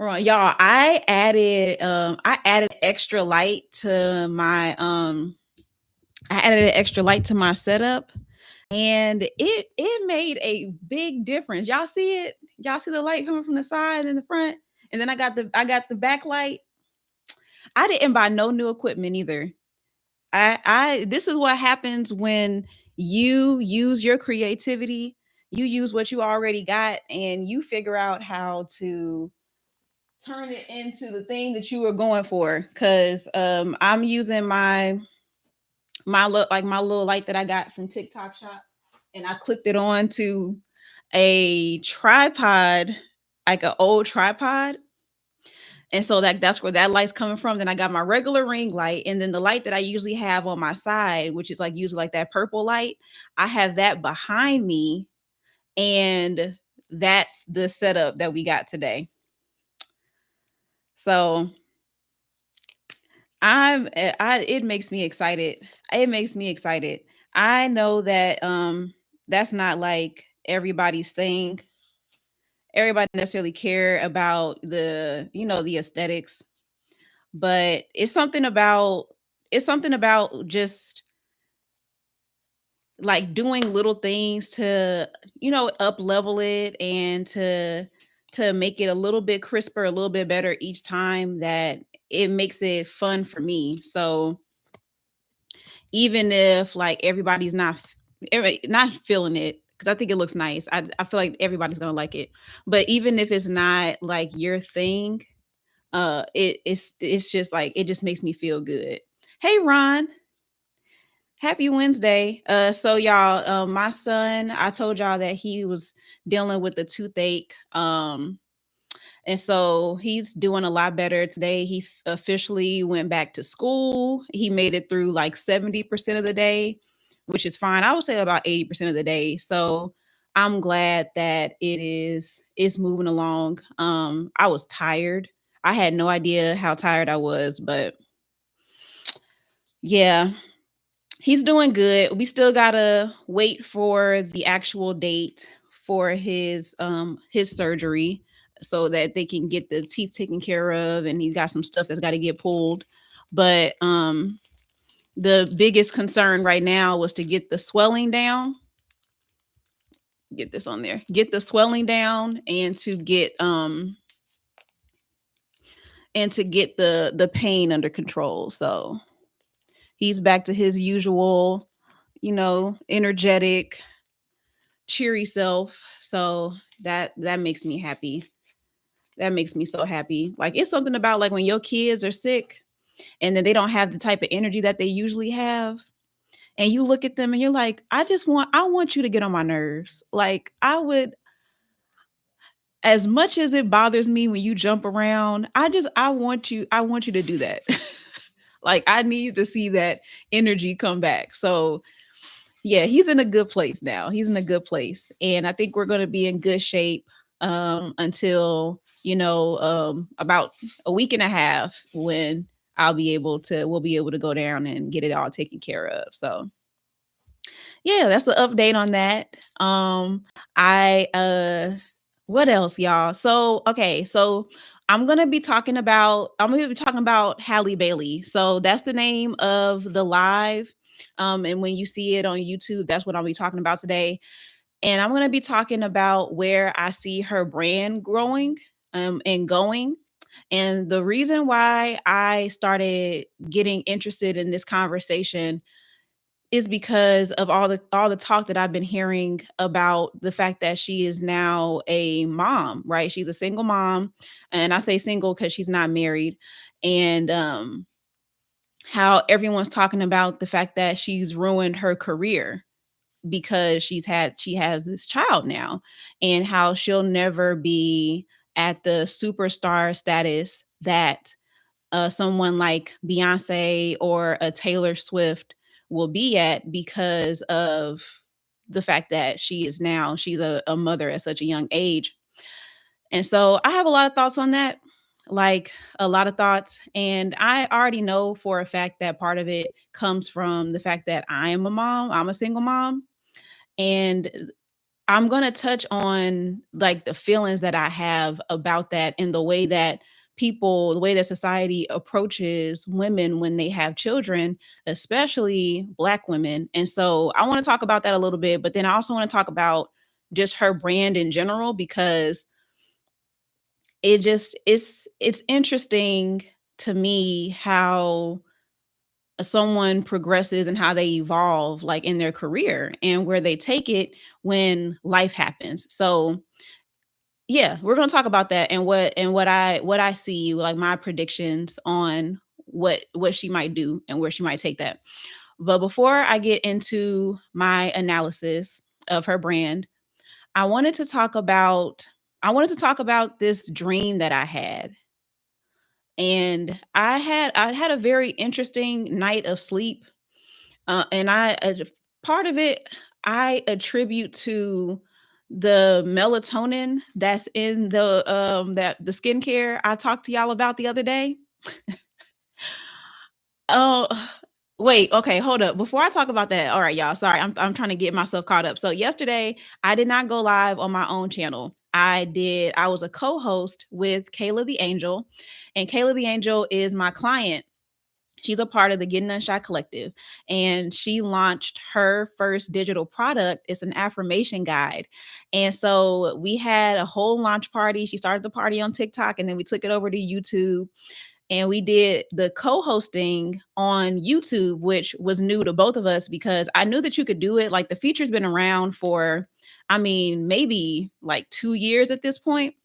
Right, y'all. I added extra light to my I added an extra light to my setup, and it made a big difference. Y'all see it? Y'all see the light coming from the side and the front? And then I got the backlight. I didn't buy no new equipment either. I This is what happens when you use your creativity, you use what you already got, and you figure out how to turn it into the thing that you were going for. Cause I'm using my little light that I got from TikTok shop, and I clipped it on to a tripod, like an old tripod. And so that's where that light's coming from. Then I got my regular ring light, and then the light that I usually have on my side, which is like usually like that purple light, I have that behind me, and that's the setup that we got today. So it makes me excited. It makes me excited. I know that that's not like everybody's thing. Everybody necessarily care about the aesthetics, but it's something about just like doing little things to up level it, and to make it a little bit crisper, a little bit better each time, that it makes it fun for me. So even if like not feeling it, because I think it looks nice. I feel like everybody's gonna like it. But even if it's not like your thing, it's just like it just makes me feel good. Hey Ron, happy Wednesday. So y'all, my son, I told y'all that he was dealing with the toothache. And so he's doing a lot better today. He officially went back to school. He made it through like 70% of the day, which is fine. I would say about 80% of the day. So I'm glad that it's moving along. I was tired. I had no idea how tired I was, but yeah, he's doing good. We still gotta wait for the actual date for his surgery, so that they can get the teeth taken care of, and he's got some stuff that's got to get pulled. But the biggest concern right now was to get the swelling down. Get this on there. Get the swelling down, and to get the pain under control. So he's back to his usual, energetic, cheery self. So that makes me happy. That makes me so happy. Like it's something about like when your kids are sick and then they don't have the type of energy that they usually have. And you look at them and you're like, I want you to get on my nerves. Like I would, as much as it bothers me when you jump around, I want you to do that. Like I need to see that energy come back. So yeah, he's in a good place now. He's in a good place. And I think we're going to be in good shape until, about a week and a half, when we'll be able to go down and get it all taken care of. So yeah, that's the update on that. I What else, y'all? So okay, so I'm gonna be talking about Halle Bailey. So that's the name of the live. And when you see it on YouTube, that's what I'll be talking about today. And I'm gonna be talking about where I see her brand growing and going. And the reason why I started getting interested in this conversation is because of all the talk that I've been hearing about the fact that she is now a mom, right? She's a single mom, and I say single because she's not married, and how everyone's talking about the fact that she's ruined her career because she has this child now, and how she'll never be at the superstar status that someone like Beyonce or a Taylor Swift will be at, because of the fact that she's a mother at such a young age. And so I have a lot of thoughts on that, like a lot of thoughts. And I already know for a fact that part of it comes from the fact that I am a mom, I'm a single mom. And I'm gonna touch on like the feelings that I have about that and the way that society approaches women when they have children, especially Black women. And so I want to talk about that a little bit, but then I also want to talk about just her brand in general because it's interesting to me how someone progresses and how they evolve like in their career and where they take it when life happens. So yeah, we're going to talk about that and what I see like my predictions on what she might do and where she might take that. But before I get into my analysis of her brand, I wanted to talk about I wanted to talk about this dream that I had. And I had a very interesting night of sleep. And part of it I attribute to the melatonin that's in the skincare I talked to y'all about the other day. Oh, wait, okay, hold up. Before I talk about that, all right, y'all. Sorry, I'm trying to get myself caught up. So yesterday, I did not go live on my own channel. I was a co-host with Kayla the Angel, and Kayla the Angel is my client. She's a part of the Getting Unshy Collective, and she launched her first digital product. It's an affirmation guide. And so we had a whole launch party. She started the party on TikTok, and then we took it over to YouTube, and we did the co-hosting on YouTube, which was new to both of us because I knew that you could do it. Like the feature's been around for, I mean, maybe like 2 years at this point.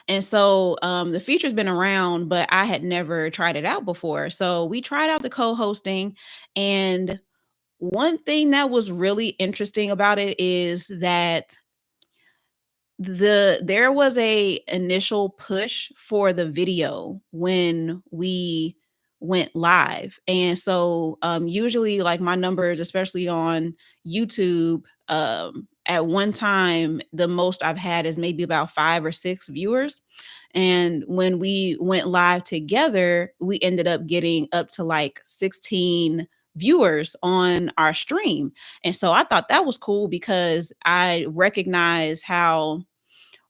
And so the feature's been around, but I had never tried it out before. So we tried out the co-hosting, and one thing that was really interesting about it is that there was a initial push for the video when we went live. And so usually like my numbers, especially on YouTube, at one time the most I've had is maybe about 5 or 6 viewers. And when we went live together, we ended up getting up to like 16 viewers on our stream. And so I thought that was cool because I recognize how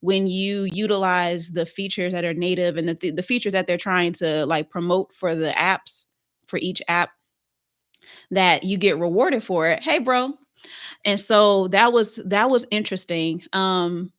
when you utilize the features that are native and the features that they're trying to like promote for the apps, for each app, that you get rewarded for it. Hey bro. And so that was interesting. And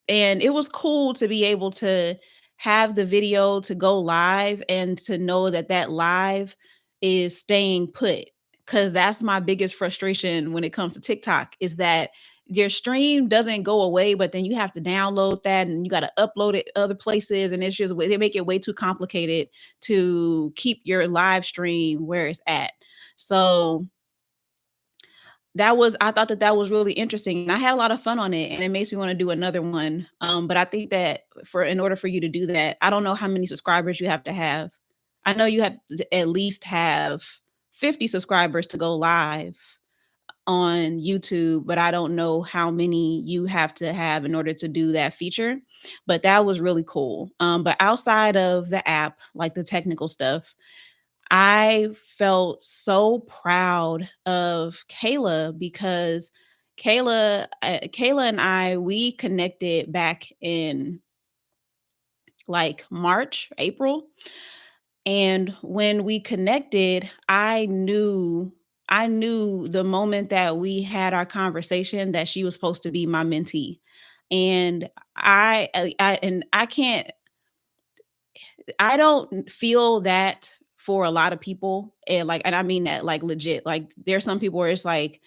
it was cool to be able to have the video to go live and to know that that live is staying put, because that's my biggest frustration when it comes to TikTok is that your stream doesn't go away, but then you have to download that and you got to upload it other places, and it's just they make it way too complicated to keep your live stream where it's at. So I thought that that was really interesting, and I had a lot of fun on it, and it makes me wanna do another one, but I think that in order for you to do that, I don't know how many subscribers you have to have. I know you have to at least have 50 subscribers to go live on YouTube, but I don't know how many you have to have in order to do that feature, but that was really cool. But outside of the app, like the technical stuff, I felt so proud of Kayla because Kayla and I, we connected back in like March, April. And when we connected, I knew the moment that we had our conversation that she was supposed to be my mentee. And I can't I don't feel that for a lot of people, and like, and I mean that like legit. Like there's some people where it's like,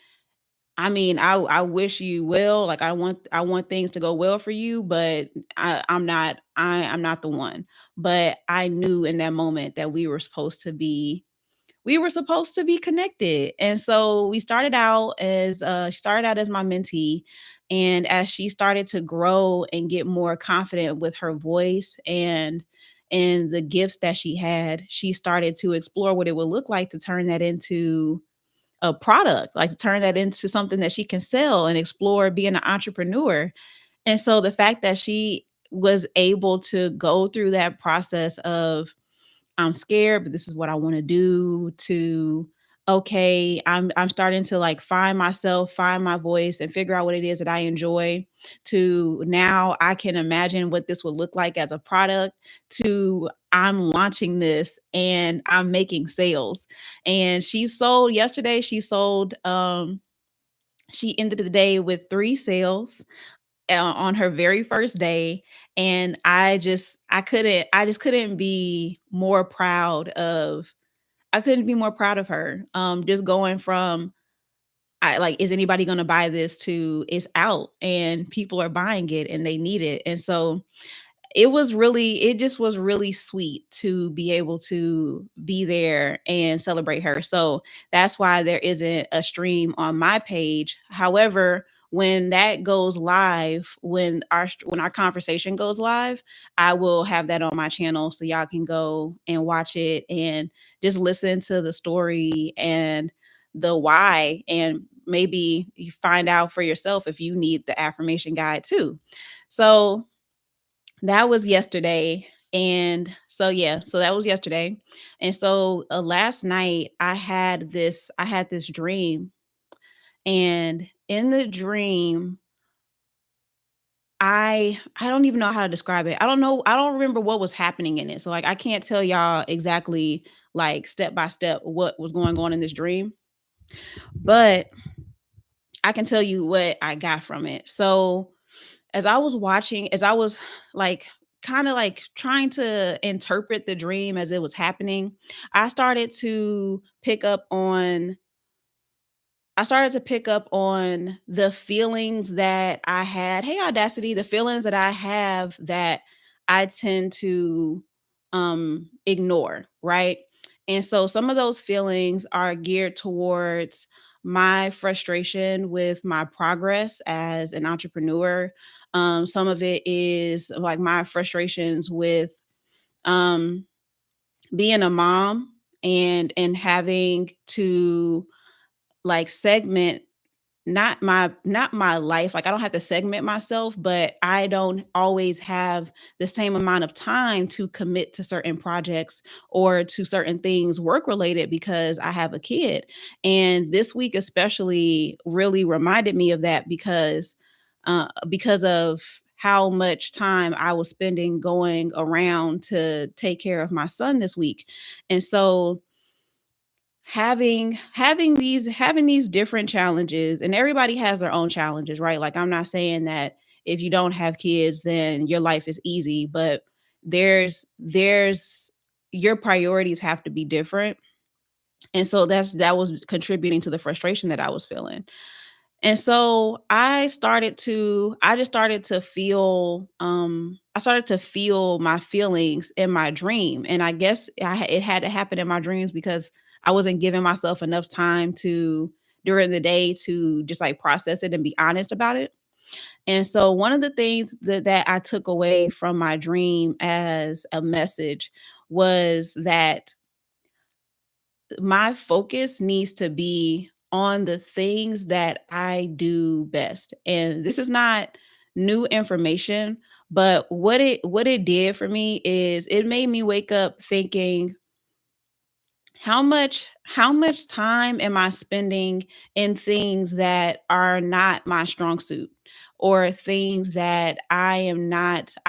I mean, I wish you well. Like I want things to go well for you, but I'm not the one. But I knew in that moment that we were supposed to be connected. And so we started out as she started out as my mentee, and as she started to grow and get more confident with her voice and the gifts that she had, she started to explore what it would look like to turn that into a product, like to turn that into something that she can sell and explore being an entrepreneur. And so the fact that she was able to go through that process of I'm scared, but this is what I want to do, to okay, I'm starting to like find myself, find my voice, and figure out what it is that I enjoy, to now I can imagine what this would look like as a product, to I'm launching this and I'm making sales. And she sold yesterday, she ended the day with 3 sales on her very first day. And I just couldn't be more proud of I couldn't be more proud of her. Just going from I like, is anybody gonna buy this to it's out and people are buying it and they need it. And so it just was really sweet to be able to be there and celebrate her. So that's why there isn't a stream on my page. However, when that goes live, when our conversation goes live, I will have that on my channel so y'all can go and watch it and just listen to the story and the why, and maybe you find out for yourself if you need the affirmation guide too. So that was yesterday. And so yeah, so that was yesterday. And so last night I had this dream, and in the dream I don't even know how to describe it. I don't remember what was happening in it. So like I can't tell y'all exactly like step by step what was going on in this dream, but I can tell you what I got from it. So as I was like kind of like trying to interpret the dream as it was happening, I started to pick up on I started to pick up on the feelings that I had. Hey, Audacity, the feelings that I have that I tend to ignore, right? And so some of those feelings are geared towards my frustration with my progress as an entrepreneur. Some of it is like my frustrations with um, being a mom and having to like segment not my life, like, I don't have to segment myself, but I don't always have the same amount of time to commit to certain projects or to certain things work related because I have a kid. And this week especially really reminded me of that because of how much time I was spending going around to take care of my son this week. And so having these different challenges, and everybody has their own challenges, right? Like I'm not saying that if you don't have kids then your life is easy, but there's your priorities have to be different. And so that was contributing to the frustration that I was feeling. And so I just started to feel I started to feel my feelings in my dream. And I guess it had to happen in my dreams because I wasn't giving myself enough time to during the day to just like process it and be honest about it. And so one of the things that I took away from my dream as a message was that my focus needs to be on the things that I do best. And this is not new information, but what it did for me is it made me wake up thinking, how much time am I spending in things that are not my strong suit, or things that I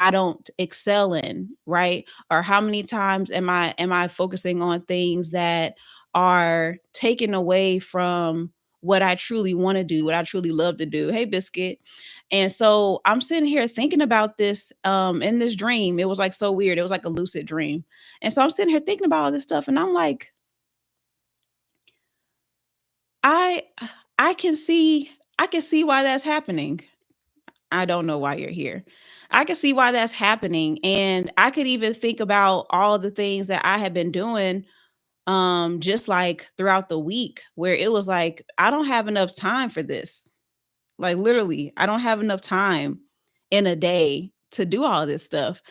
don't excel in, right? Or how many times am I focusing on things that are taken away from what I truly want to do, what I truly love to do. Hey Biscuit. And so I'm sitting here thinking about this in this dream. It was like so weird. It was like a lucid dream. And so I'm sitting here thinking about all this stuff and I'm like, I I can see I can see why that's happening. I don't know why you're here. I can see why that's happening, and I could even think about all the things that I have been doing just like throughout the week where it was like I don't have enough time for this. Like literally, I don't have enough time in a day to do all this stuff.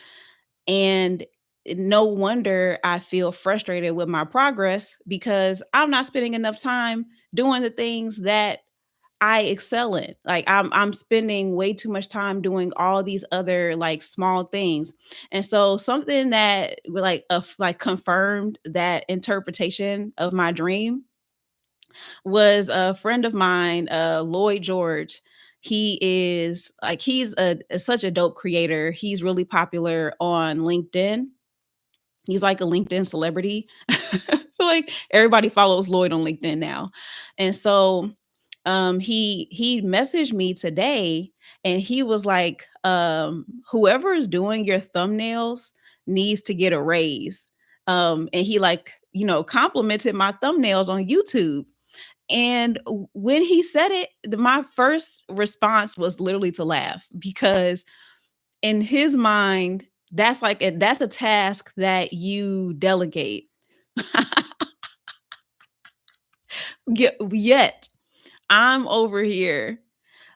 And no wonder I feel frustrated with my progress because I'm not spending enough time doing the things that I excel in. Like I'm spending way too much time doing all these other like small things. And so something that like confirmed that interpretation of my dream was a friend of mine, Lloyd George. He's such a dope creator. He's really popular on LinkedIn. He's like a LinkedIn celebrity. I feel like everybody follows Lloyd on LinkedIn now. And so he messaged me today and he was like, whoever is doing your thumbnails needs to get a raise. And he like, complimented my thumbnails on YouTube. And when he said it, my first response was literally to laugh because in his mind, that's a task that you delegate. Yet I'm over here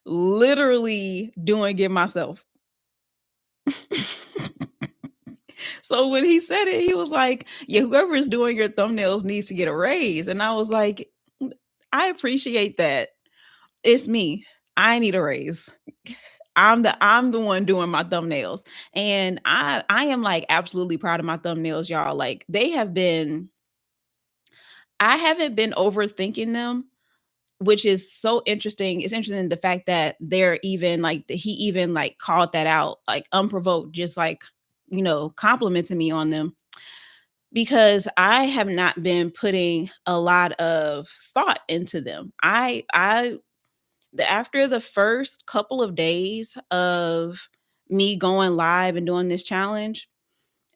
literally doing it myself. So when he said it, he was like, "Yeah, whoever is doing your thumbnails needs to get a raise." And I was like, "I appreciate that. It's me. I need a raise. I'm the one doing my thumbnails." And I am like absolutely proud of my thumbnails, y'all. Like they have been I haven't been overthinking them, which is so interesting. It's interesting the fact that they're even like he even like called that out, like unprovoked, just like, complimenting me on them because I have not been putting a lot of thought into them. After the first couple of days of me going live and doing this challenge,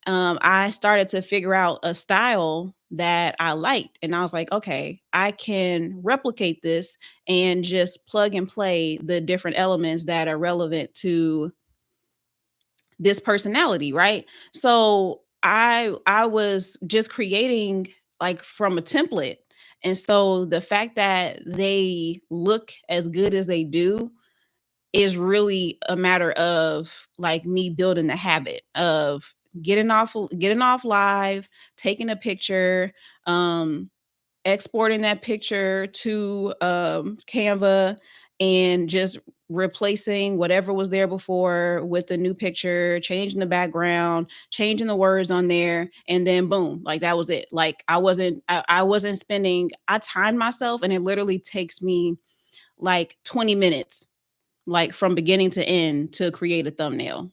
I started to figure out a style that I liked. And I was like, okay, I can replicate this and just plug and play the different elements that are relevant to this personality, right? So I was just creating like from a template. And so the fact that they look as good as they do is really a matter of like me building the habit of getting off live, taking a picture, um exporting that picture to Canva and just replacing whatever was there before with the new picture, changing the background, changing the words on there, and then boom, like that was it. Like I wasn't spending. I timed myself, and it literally takes me like 20 minutes, like from beginning to end, to create a thumbnail.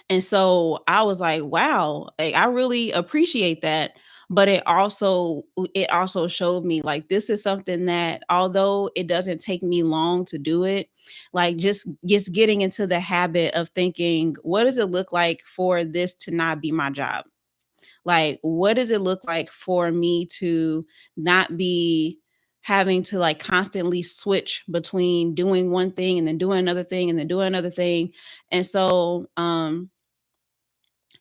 And so I was like, wow, like, I really appreciate that. But it also showed me like this is something that although it doesn't take me long to do it, like just getting into the habit of thinking, what does it look like for this to not be my job? Like, what does it look like for me to not be having to like constantly switch between doing one thing and then doing another thing and then doing another thing? And so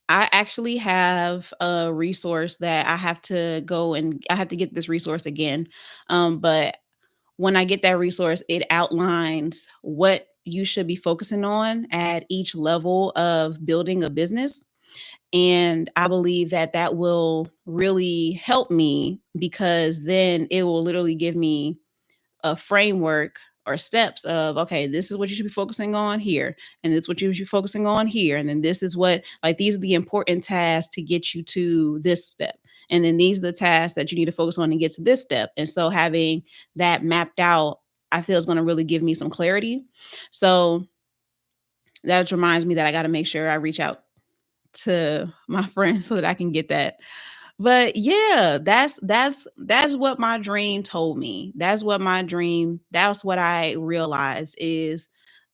I actually have a resource that I have to go and I have to get this resource again. But when I get that resource, it outlines what you should be focusing on at each level of building a business. And I believe that that will really help me because then it will literally give me a framework or steps of, okay, this is what you should be focusing on here, and this is what you should be focusing on here, and then this is what, like, these are the important tasks to get you to this step, and then these are the tasks that you need to focus on and get to this step. And so having that mapped out, I feel is going to really give me some clarity. So that reminds me that I got to make sure I reach out to my friends so that I can get that. But yeah, that's what my dream told me. That's what I realized is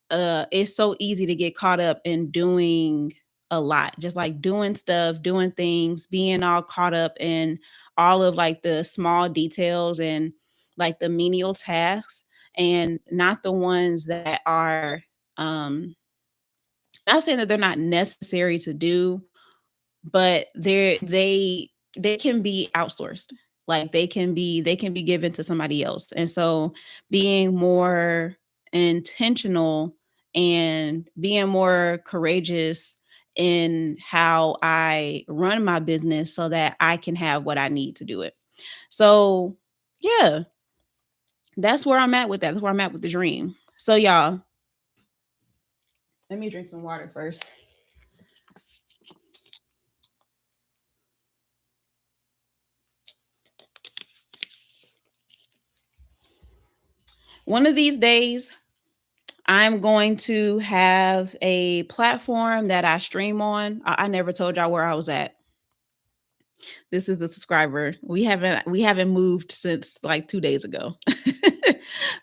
it's so easy to get caught up in doing a lot. Just like doing stuff, doing things, being all caught up in all of like the small details and like the menial tasks and not the ones that are not saying that they're not necessary to do, but they can be outsourced. Like they can be given to somebody else. And so being more intentional and being more courageous in how I run my business so that I can have what I need to do it. So, yeah, that's where I'm at with that. That's where I'm at with the dream. So, y'all, let me drink some water first. One of these days, I'm going to have a platform that I stream on. I never told y'all where I was at. This is the subscriber. We haven't moved since like 2 days ago.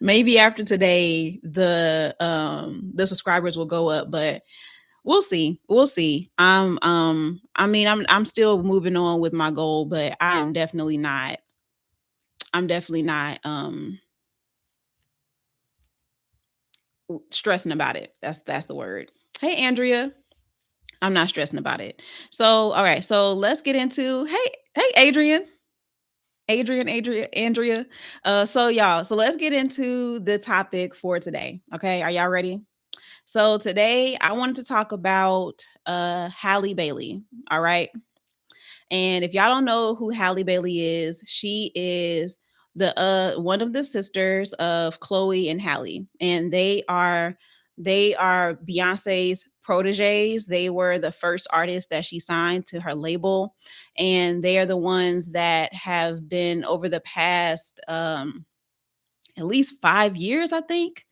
Maybe after today, the subscribers will go up, but we'll see. We'll see. I'm still moving on with my goal, but I'm definitely not stressing about it. That's the word. Hey Andrea. I'm not stressing about it. So, all right. So let's get into hey Adrian. Andrea. So y'all, so let's get into the topic for today. Okay. Are y'all ready? So today I wanted to talk about Halle Bailey. All right. And if y'all don't know who Halle Bailey is, she is the one of the sisters of Chloe and Halle, and they are Beyonce's proteges. They were the first artists that she signed to her label, and they are the ones that have been over the past at least 5 years, I think.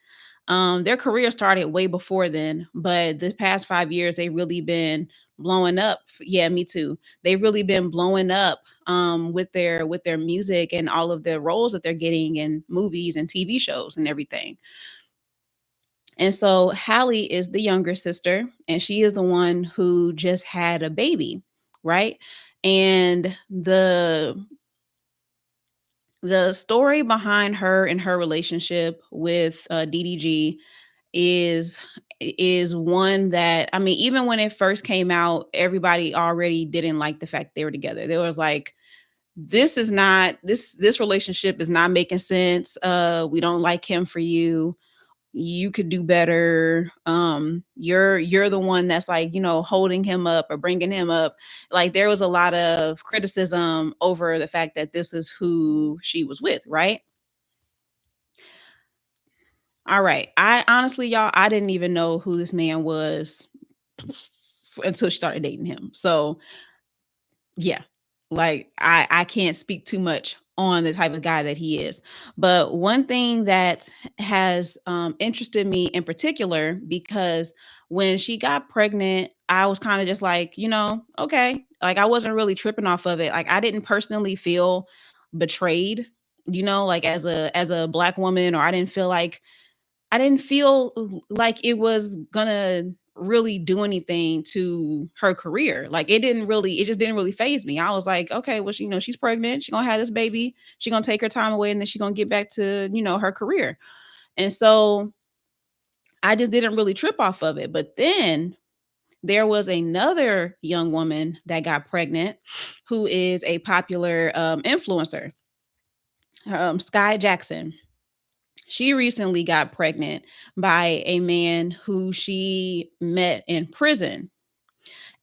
Their career started way before then, but the past 5 years they've really been blowing up. Yeah, me too. They've really been blowing up with their music and all of the roles that they're getting in movies and TV shows and everything. And so Hallie is the younger sister, and she is the one who just had a baby, right? And the story behind her and her relationship with DDG is is one that, I mean, even when it first came out, everybody already didn't like the fact they were together. There was like, this relationship is not making sense. We don't like him for you. You could do better. You're the one that's like, holding him up or bringing him up. Like there was a lot of criticism over the fact that this is who she was with, right? All right. I honestly, y'all, I didn't even know who this man was until she started dating him. So yeah, like I can't speak too much on the type of guy that he is. But one thing that has interested me in particular, because when she got pregnant, I was kind of just like, okay, like I wasn't really tripping off of it. Like I didn't personally feel betrayed, like as a black woman, or I didn't feel like it was gonna really do anything to her career. Like it just didn't really phase me. I was like, okay, well, she's pregnant. She's gonna have this baby. She's gonna take her time away, and then she's gonna get back to, her career. And so I just didn't really trip off of it. But then there was another young woman that got pregnant who is a popular influencer, Sky Jackson. She recently got pregnant by a man who she met in prison.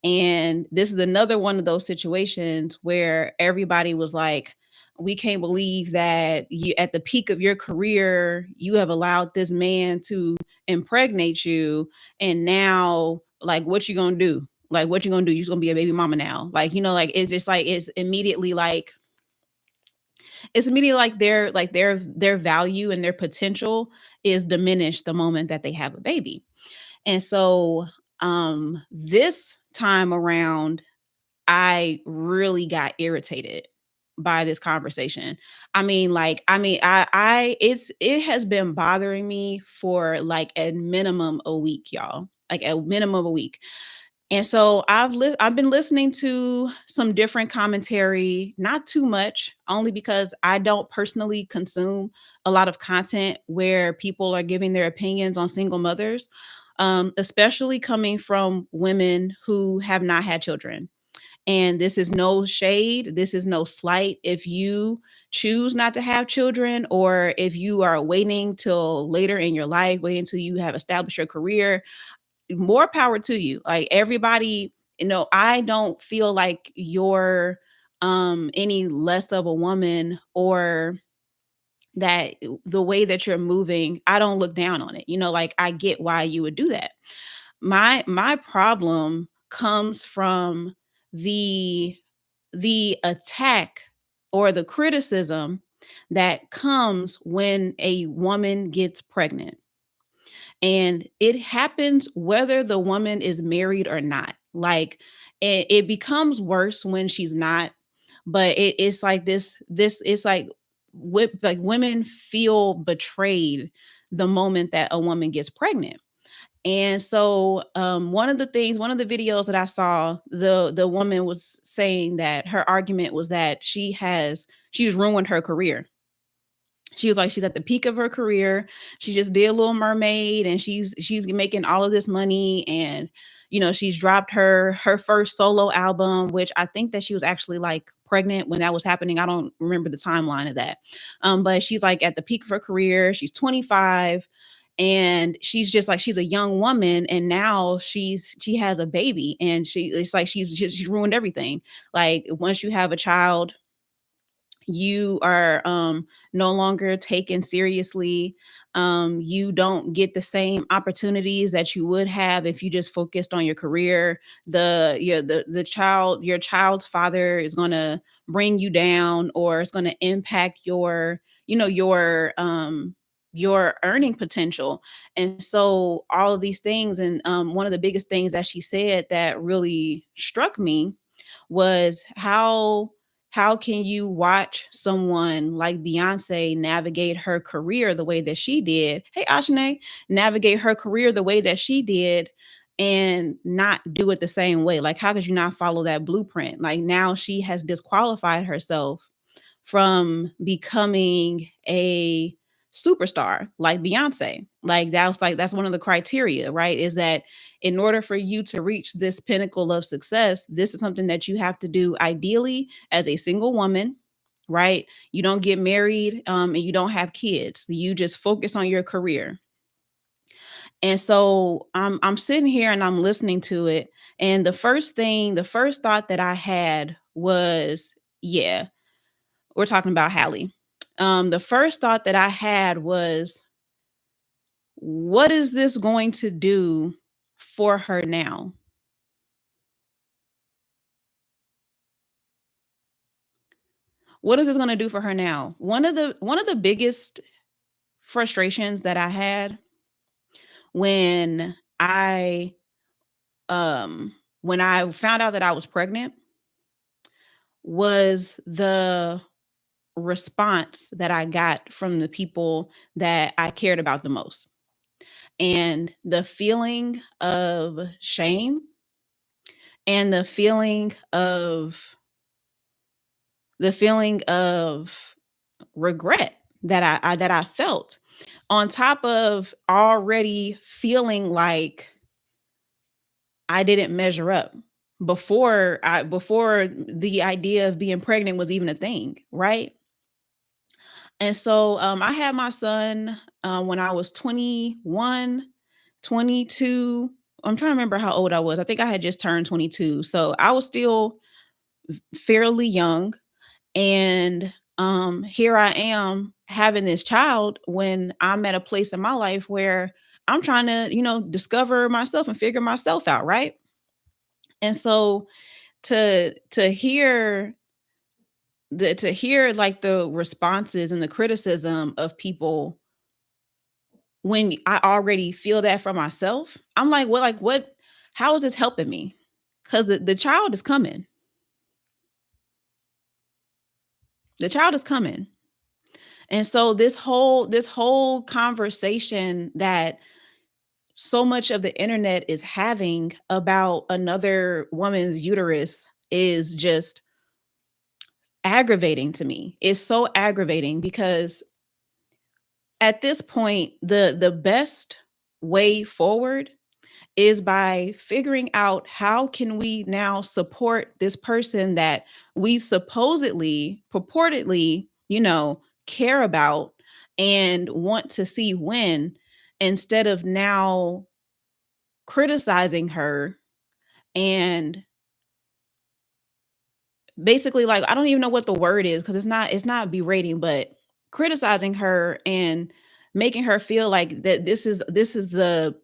And this is another one of those situations where everybody was like, we can't believe that you, at the peak of your career, you have allowed this man to impregnate you. And now, like, what you gonna do? Like, what you gonna do? You're gonna be a baby mama now. Like, like it's just like it's immediately like their value and their potential is diminished the moment that they have a baby. And so this time around, I really got irritated by this conversation. It has been bothering me for like a minimum a week, y'all. Like a minimum of a week. And so I've been listening to some different commentary, not too much, only because I don't personally consume a lot of content where people are giving their opinions on single mothers, especially coming from women who have not had children. And this is no shade, this is no slight. If you choose not to have children, or if you are waiting till later in your life, waiting till you have established your career, more power to you. Like everybody, I don't feel like you're any less of a woman, or that the way that you're moving, I don't look down on it. Like I get why you would do that. My problem comes from the the attack or the criticism that comes when a woman gets pregnant. And it happens whether the woman is married or not. Like it becomes worse when she's not, but it's like this it's like women feel betrayed the moment that a woman gets pregnant. And so one of the videos that I saw, the woman was saying that her argument was that she's ruined her career. She was like, she's at the peak of her career. She just did Little Mermaid, and she's making all of this money, and she's dropped her first solo album, which I think that she was actually like pregnant when that was happening. I don't remember the timeline of that. But she's like at the peak of her career. She's 25, and she's just like she's a young woman, and now she has a baby, and it's like she's ruined everything. Like once you have a child, you are no longer taken seriously. You don't get the same opportunities that you would have if you just focused on your career. Your child's father is going to bring you down, or it's going to impact your earning potential. And so all of these things, and one of the biggest things that she said that really struck me was how can you watch someone like Beyonce navigate her career the way that she did? Hey, Ashne, navigate her career the way that she did and not do it the same way. Like, how could you not follow that blueprint? Like, now she has disqualified herself from becoming a superstar like Beyonce. That's one of the criteria, right? Is that in order for you to reach this pinnacle of success, this is something that you have to do ideally as a single woman, right? You don't get married, and you don't have kids. You just focus on your career. And so I'm sitting here and I'm listening to it, and the first thought that I had was, yeah, we're talking about Halle. The first thought that I had was, what is this going to do for her now? What is this going to do for her now? One of the biggest frustrations that I had when I um when I found out that I was pregnant was the response that I got from the people that I cared about the most. And and the feeling of regret that I felt, on top of already feeling like I didn't measure up before the idea of being pregnant was even a thing, right? And so I had my son when I was 21, 22. I'm trying to remember how old I was. I think I had just turned 22. So I was still fairly young. And here I am having this child when I'm at a place in my life where I'm trying to, discover myself and figure myself out, right? And so to hear like the responses and the criticism of people when I already feel that for myself, I'm like what how is this helping me? Because the child is coming. The child is coming. And so this whole conversation that so much of the internet is having about another woman's uterus is just aggravating to me. It's so aggravating because at this point the best way forward is by figuring out how can we now support this person that we supposedly purportedly care about and want to see win, instead of now criticizing her and basically, like, I don't even know what the word is because it's not berating, but criticizing her and making her feel like that this is the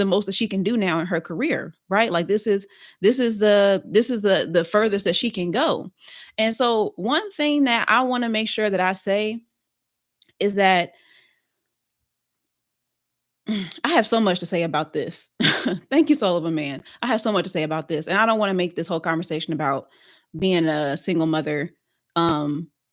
most that she can do now in her career, right? Like this is the furthest that she can go. And so one thing that I want to make sure that I say is that I have so much to say about this. Thank you, Sullivan Man. I have so much to say about this, and I don't want to make this whole conversation about being a single mother.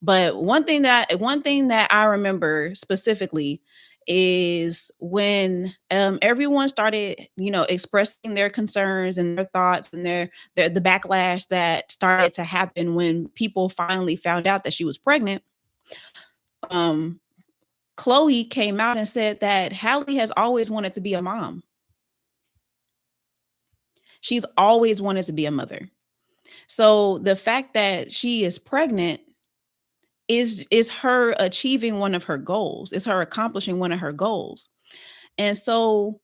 But one thing that I remember specifically is when everyone started, expressing their concerns and their thoughts and their the backlash that started to happen when people finally found out that she was pregnant. Um, Chloe came out and said that Hallie has always wanted to be a mom. She's always wanted to be a mother. So the fact that she is pregnant is her achieving one of her goals. Is her accomplishing one of her goals. And so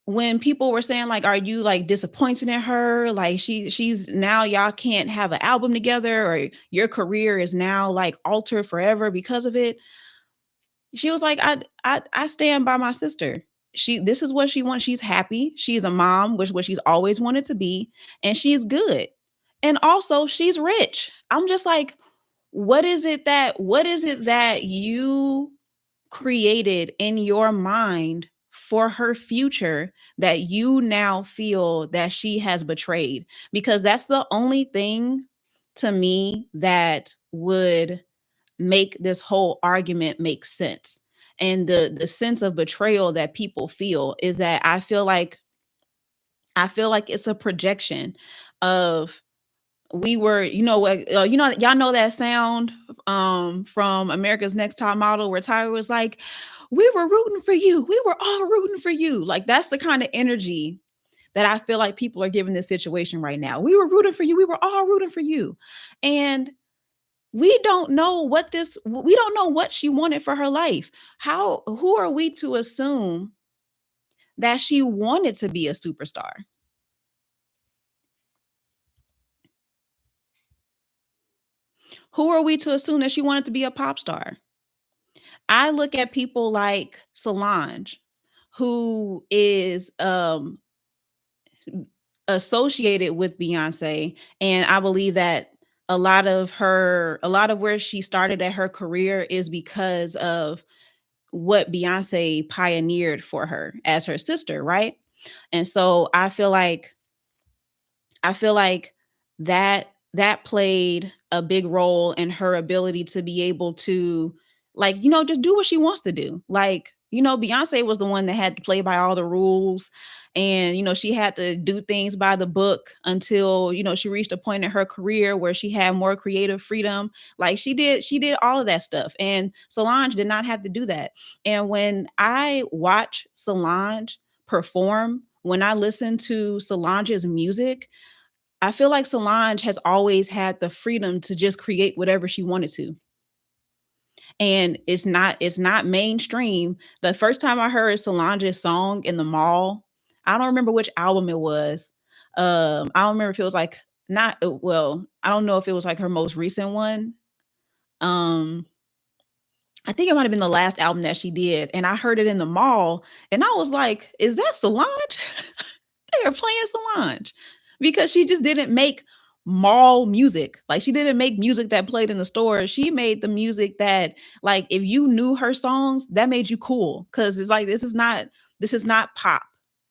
when people were saying like, are you like disappointed in her? Like she's now y'all can't have an album together, or your career is now like altered forever because of it. She was like, I stand by my sister. This is what she wants. She's happy. She's a mom, which is what she's always wanted to be, and she's good. And also she's rich. I'm just like, what is it that you created in your mind for her future that you now feel that she has betrayed? Because that's the only thing to me that would make this whole argument make sense. And the sense of betrayal that people feel is that I feel like it's a projection of we were, what, y'all know that sound from America's Next Top Model where Tyra was like, we were rooting for you. We were all rooting for you. Like that's the kind of energy that I feel like people are giving this situation right now. We were rooting for you. We were all rooting for you. And we don't know what she wanted for her life. Who are we to assume that she wanted to be a superstar? Who are we to assume that she wanted to be a pop star? I look at people like Solange, who is associated with Beyonce, and I believe that a lot of where she started at her career is because of what Beyonce pioneered for her as her sister, right? And so I feel like that played a big role in her ability to be able to, like, just do what she wants to do. Like, Beyonce was the one that had to play by all the rules, and she had to do things by the book until she reached a point in her career where she had more creative freedom. Like she did all of that stuff, and Solange did not have to do that. And when I watch Solange perform, when I listen to Solange's music, I feel like Solange has always had the freedom to just create whatever she wanted to. And it's not mainstream. The first time I heard Solange's song in the mall, I don't remember which album it was. I don't remember if it was like not well, I don't know if it was like her most recent one. Um I think it might have been the last album that she did, and I heard it in the mall, and I was like, "Is that Solange?" They are playing Solange because she just didn't make mall music. Like she didn't make music that played in the store. She made the music that, like, if you knew her songs, that made you cool. Cause it's like this is not pop.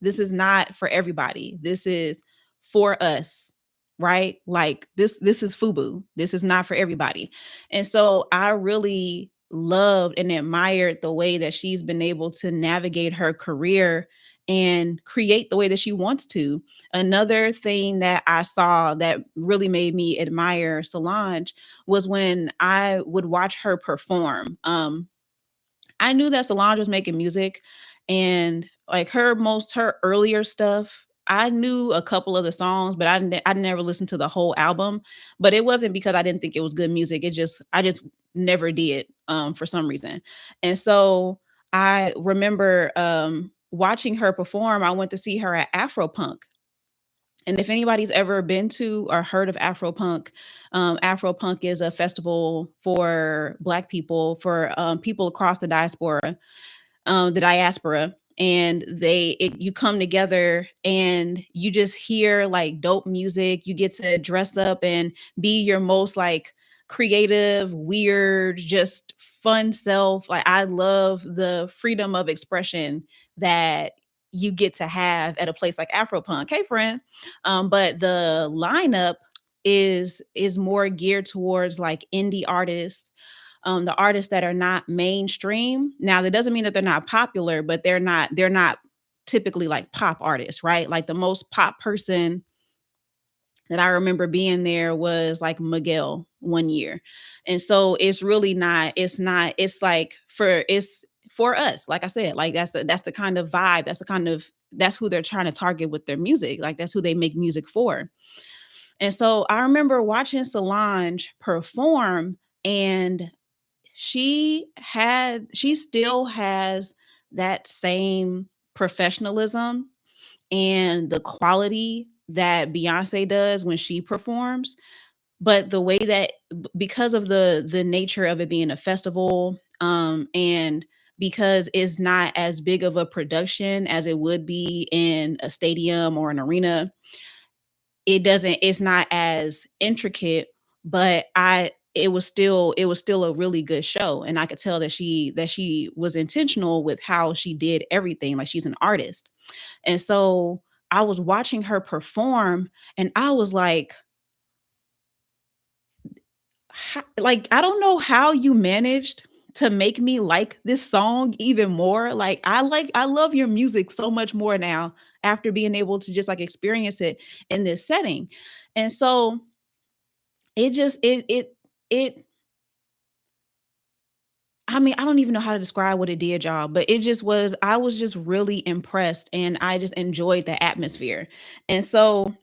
This is not for everybody. This is for us, right? Like this is FUBU. This is not for everybody. And so I really loved and admired the way that she's been able to navigate her career and create the way that she wants to. Another thing that I saw that really made me admire Solange was when I would watch her perform. I knew that Solange was making music, and like her earlier stuff, I knew a couple of the songs, but I never listened to the whole album. But it wasn't because I didn't think it was good music. I just never did for some reason. And so I remember watching her perform. I went to see her at Afropunk, And if anybody's ever been to or heard of Afropunk is a festival for Black people, for people across the diaspora, and you come together and you just hear like dope music. You get to dress up and be your most like creative, weird, just fun self. Like I love the freedom of expression that you get to have at a place like Afropunk. Hey friend. But the lineup is more geared towards like indie artists, the artists that are not mainstream. Now, that doesn't mean that they're not popular, but they're not typically like pop artists, right? Like the most pop person that I remember being there was like Miguel one year. And so it's really not, it's like it's for us. Like I said, like that's the kind of vibe, that's who they're trying to target with their music. Like that's who they make music for. And so I remember watching Solange perform, and she still has that same professionalism and the quality that Beyonce does when she performs. But the way that, because of the nature of it being a festival, and because it's not as big of a production as it would be in a stadium or an arena, it's not as intricate. But I it was still a really good show, and I could tell that she was intentional with how she did everything. Like she's an artist. And so I was watching her perform, and I was like, I don't know how you managed to make me like this song even more. Like I love your music so much more now after being able to just like experience it in this setting. And so it just it I mean, I don't even know how to describe what it did, y'all, but I was just really impressed, and I just enjoyed the atmosphere. And so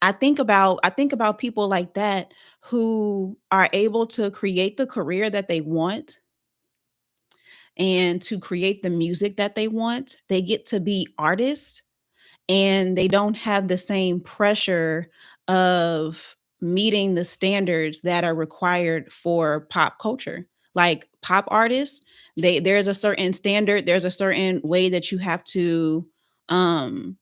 I think about people like that who are able to create the career that they want and to create the music that they want. They get to be artists, and they don't have the same pressure of meeting the standards that are required for pop culture. Like pop artists, there's a certain standard, there's a certain way that you have to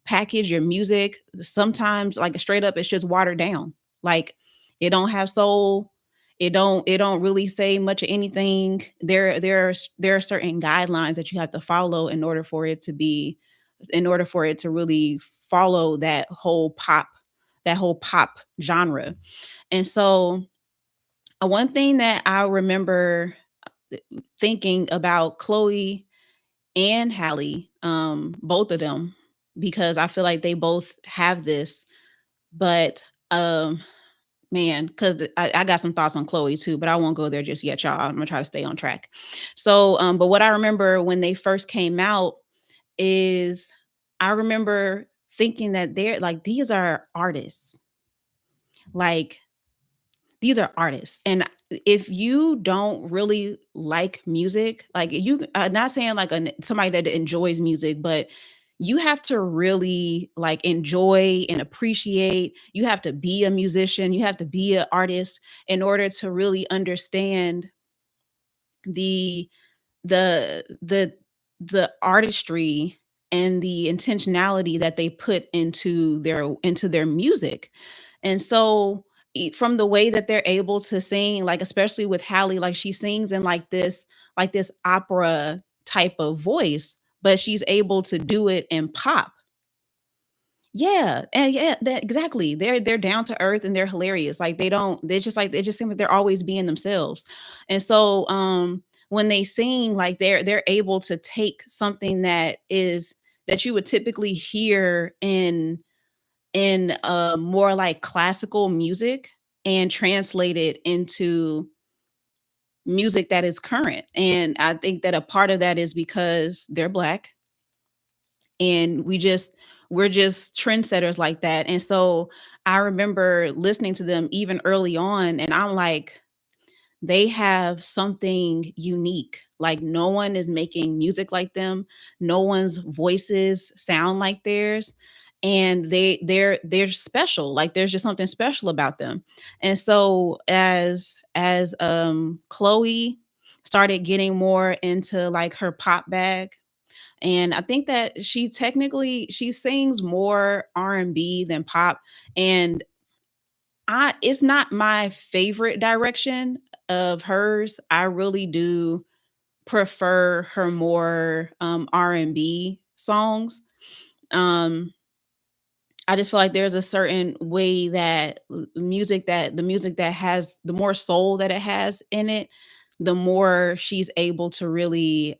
package your music. Sometimes like straight up it's just watered down. Like it don't have soul. It don't really say much of anything. There are certain guidelines that you have to follow in order for it to really follow that whole pop genre. And so one thing that I remember thinking about Chloe and Halle, both of them, because I feel like they both have this. But man, because I got some thoughts on Chloe too, but I won't go there just yet, y'all. I'm gonna try to stay on track. So but what I remember when they first came out is, I remember thinking that they're like, these are artists. Like these are artists. And if you don't really like music, like you, not saying like somebody that enjoys music, but you have to really like enjoy and appreciate. You have to be a musician. You have to be an artist in order to really understand the the the artistry and the intentionality that they put into their music. And so from the way that they're able to sing, like especially with Halle, like she sings in like this opera type of voice, but she's able to do it in pop. Yeah, and yeah, that exactly. They're down to earth and they're hilarious. Like they just seem like they're always being themselves. And so when they sing, like they're able to take something that you would typically hear in more like classical music and translate it into music that is current. And I think that a part of that is because they're Black, and we're just trendsetters like that. And so I remember listening to them even early on, and I'm like, they have something unique. Like no one is making music like them. No one's voices sound like theirs. and they're special. Like there's just something special about them. And so as Chloe started getting more into like her pop bag, and I think that she sings more R&B than pop. And I it's not my favorite direction of hers. I really do prefer her more R&B songs. Um I just feel like there's a certain way that the music that has the more soul that it has in it, the more she's able to really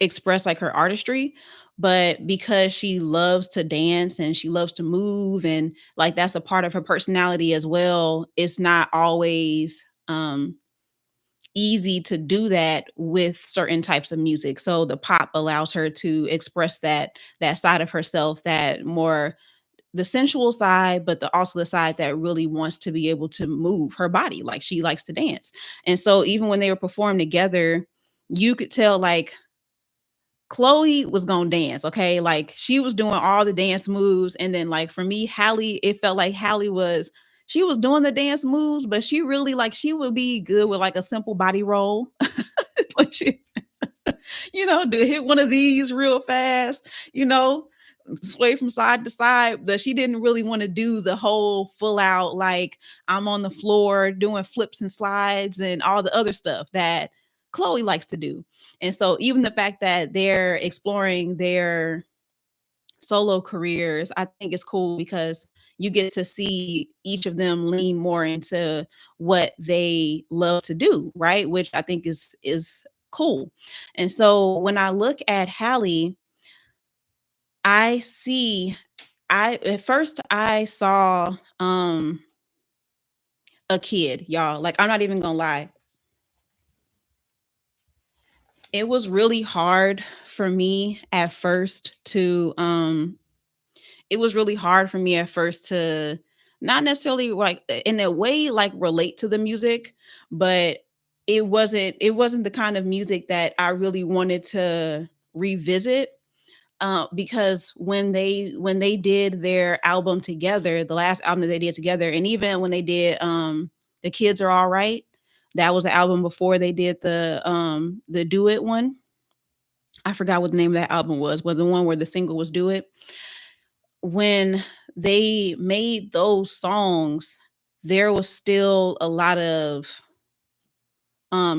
express like her artistry. But because she loves to dance and she loves to move, and like that's a part of her personality as well, it's not always easy to do that with certain types of music. So the pop allows her to express that side of herself, that more the sensual side, but also the side that really wants to be able to move her body. Like she likes to dance. And so even when they were performing together, you could tell like Chloe was gonna dance, okay? Like she was doing all the dance moves. And then like for me, Halle, it felt like Halle was she was doing the dance moves, but she really like she would be good with like a simple body roll. Like she, do hit one of these real fast, sway from side to side, but she didn't really want to do the whole full out like I'm on the floor doing flips and slides and all the other stuff that Chloe likes to do. And so even the fact that they're exploring their solo careers, I think is cool because you get to see each of them lean more into what they love to do, right? Which I think is cool. And so when I look at Halle, I see I at first I saw a kid, y'all. Like I'm not even gonna lie. It was really hard for me at first to it was really hard for me at first to not necessarily like in a way like relate to the music, but it wasn't the kind of music that I really wanted to revisit. Because when they did their album together, the last album that they did together, and even when they did The Kids Are All Right, that was the album before they did the Do It one. I forgot what the name of that album was, but the one where the single was Do It. When they made those songs, there was still a lot of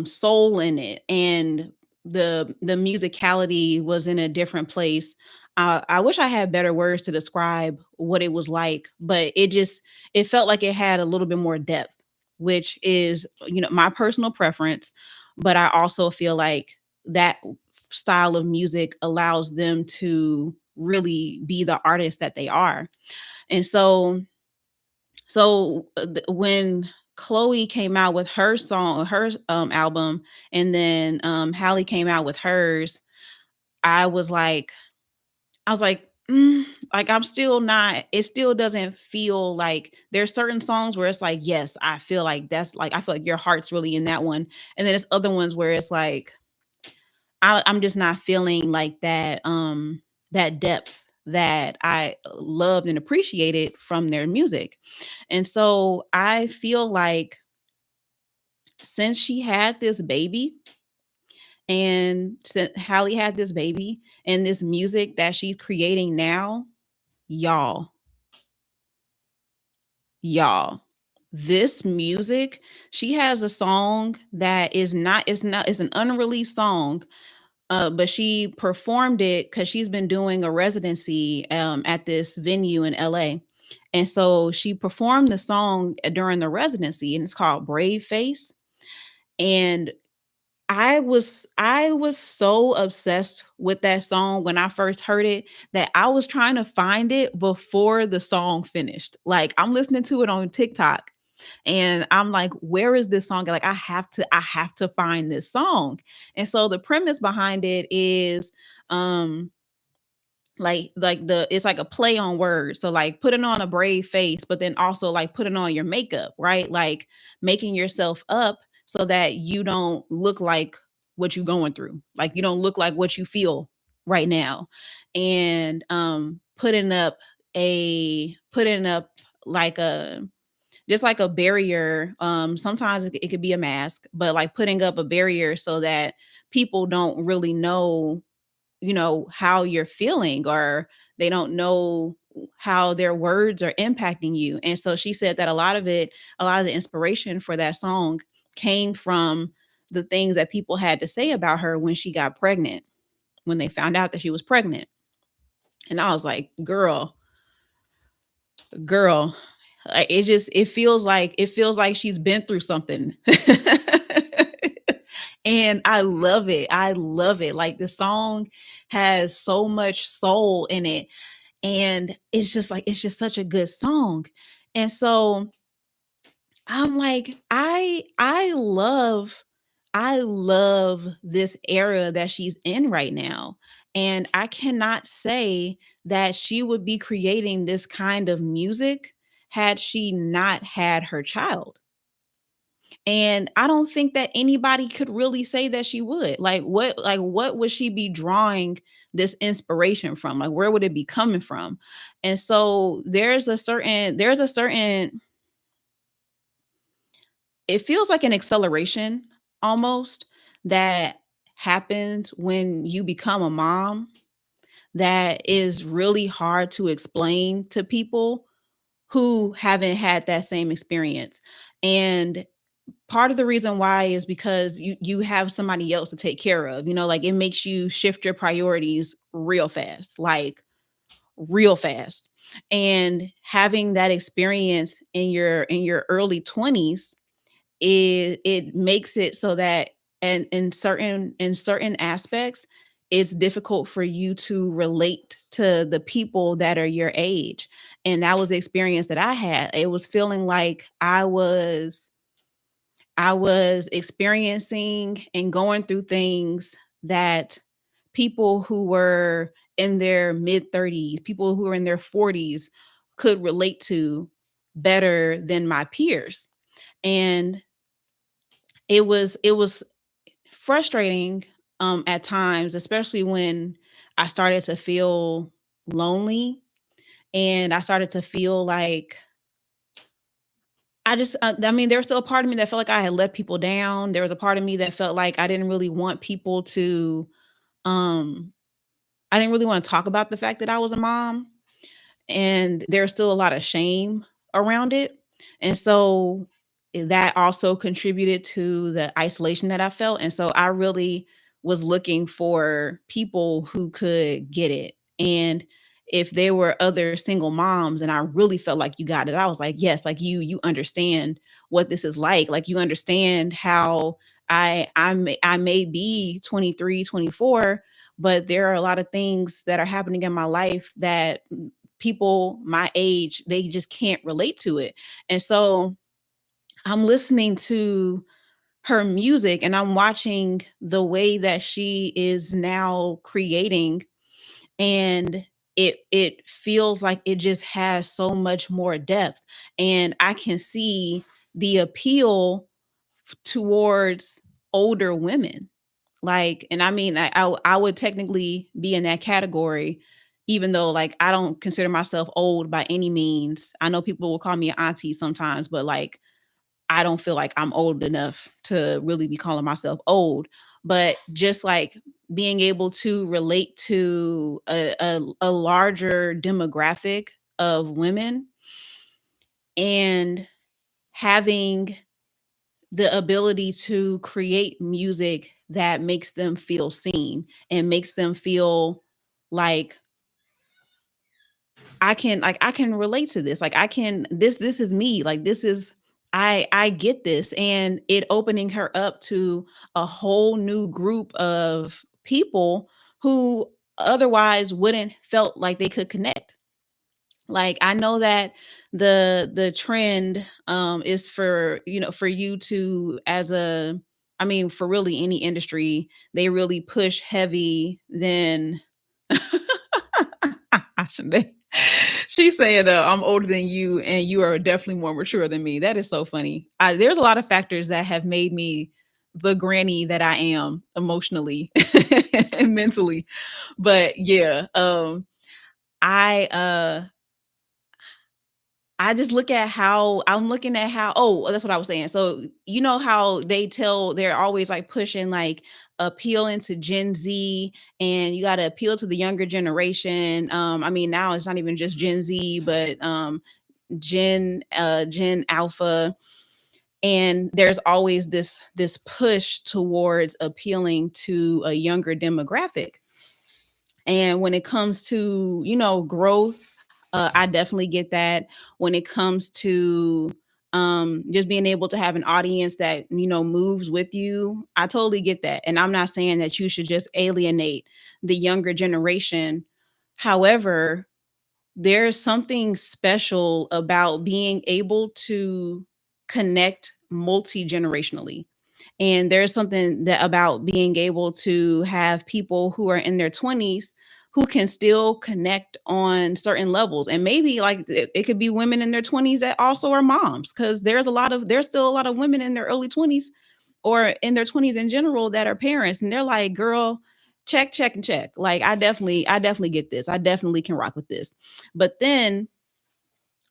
soul in it, and the musicality was in a different place. I wish I had better words to describe what it was like, but it felt like it had a little bit more depth, which is my personal preference. But I also feel like that style of music allows them to really be the artists that they are. And when Chloe came out with her song, her album, and then Halle came out with hers, I was like, like I'm still not. It still doesn't feel like there's certain songs where it's like, yes, I feel like I feel like your heart's really in that one, and then there's other ones where it's like I'm just not feeling like that depth that I loved and appreciated from their music. And so I feel like since she had this baby and since Halle had this baby and this music that she's creating now, y'all, y'all, this music, she has a song that is an unreleased song. But she performed it because she's been doing a residency at this venue in LA. And so she performed the song during the residency, and it's called Brave Face. And I was so obsessed with that song when I first heard it that I was trying to find it before the song finished. Like I'm listening to it on TikTok and I'm like, where is this song? Like I have to find this song. And so the premise behind it is um like the it's like a play on words. So like putting on a brave face, but then also like putting on your makeup, right? Like making yourself up so that you don't look like what you're going through. Like you don't look like what you feel right now. And putting up like a just like a barrier. Sometimes it could be a mask, but like putting up a barrier so that people don't really know, how you're feeling, or they don't know how their words are impacting you. And so she said that a lot of the inspiration for that song came from the things that people had to say about her when she got pregnant, when they found out that she was pregnant. And I was like, girl, it feels like she's been through something. And I love it. I love it. Like the song has so much soul in it, and it's just such a good song. And so I'm like, I love this era that she's in right now. And I cannot say that she would be creating this kind of music had she not had her child. And I don't think that anybody could really say that she would. Like what would she be drawing this inspiration from? Like where would it be coming from? And so there's a certain it feels like an acceleration almost that happens when you become a mom, that is really hard to explain to people who haven't had that same experience. And part of the reason why is because you have somebody else to take care of. Like it makes you shift your priorities real fast, like real fast. And having that experience in your early 20s, it makes it so that, and in certain aspects, it's difficult for you to relate to the people that are your age. And that was the experience that I had. It was feeling like I was experiencing and going through things that people who were in their mid 30s, people who were in their 40s could relate to better than my peers. And it was frustrating at times, especially when I started to feel lonely, and I started to feel like I mean, there was still a part of me that felt like I had let people down. There was a part of me that felt like um I didn't really want to talk about the fact that I was a mom, and there's still a lot of shame around it. And so that also contributed to the isolation that I felt. And so I really was looking for people who could get it. And if there were other single moms and I really felt like you got it, I was like, yes, like you understand what this is like. Like you understand how I may be 23, 24, but there are a lot of things that are happening in my life that people my age, they just can't relate to it. And so I'm listening to her music and I'm watching the way that she is now creating, and it feels like it just has so much more depth, and I can see the appeal towards older women. Like, and I mean, I would technically be in that category, even though like I don't consider myself old by any means. I know people will call me an auntie sometimes, but like I don't feel like I'm old enough to really be calling myself old. But just like being able to relate to a larger demographic of women, and having the ability to create music that makes them feel seen and makes them feel like I can relate to this. Like I can this is me. Like this is I get this, and it opening her up to a whole new group of people who otherwise wouldn't felt like they could connect. Like I know that the trend is for, for you to, as a, I mean, for really any industry, they really push heavy then. I shouldn't. She's saying, "I'm older than you, and you are definitely more mature than me." That is so funny. There's a lot of factors that have made me the granny that I am emotionally and mentally, but yeah, I I just look at how I'm looking at how oh, that's what I was saying. So, you know how they're always like pushing like appealing to Gen Z and you got to appeal to the younger generation. I mean, now it's not even just Gen Z, but Gen Alpha, and there's always this push towards appealing to a younger demographic. And when it comes to, growth, I definitely get that. When it comes to just being able to have an audience that, moves with you, I totally get that. And I'm not saying that you should just alienate the younger generation. However, there's something special about being able to connect multi-generationally. And there's something that about being able to have people who are in their 20s who can still connect on certain levels. And maybe like it could be women in their 20s that also are moms, because there's still a lot of women in their early 20s or in their 20s in general that are parents, and they're like, girl, check, check, and check. Like I definitely get this. I definitely can rock with this. But then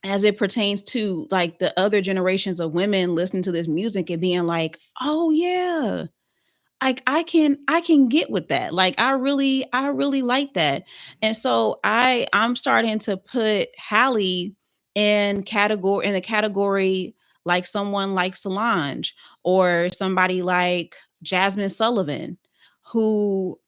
as it pertains to like the other generations of women listening to this music and being like, oh yeah, I can get with that. Like I really like that. And so I'm starting to put Halle in the category like someone like Solange or somebody like Jasmine Sullivan, who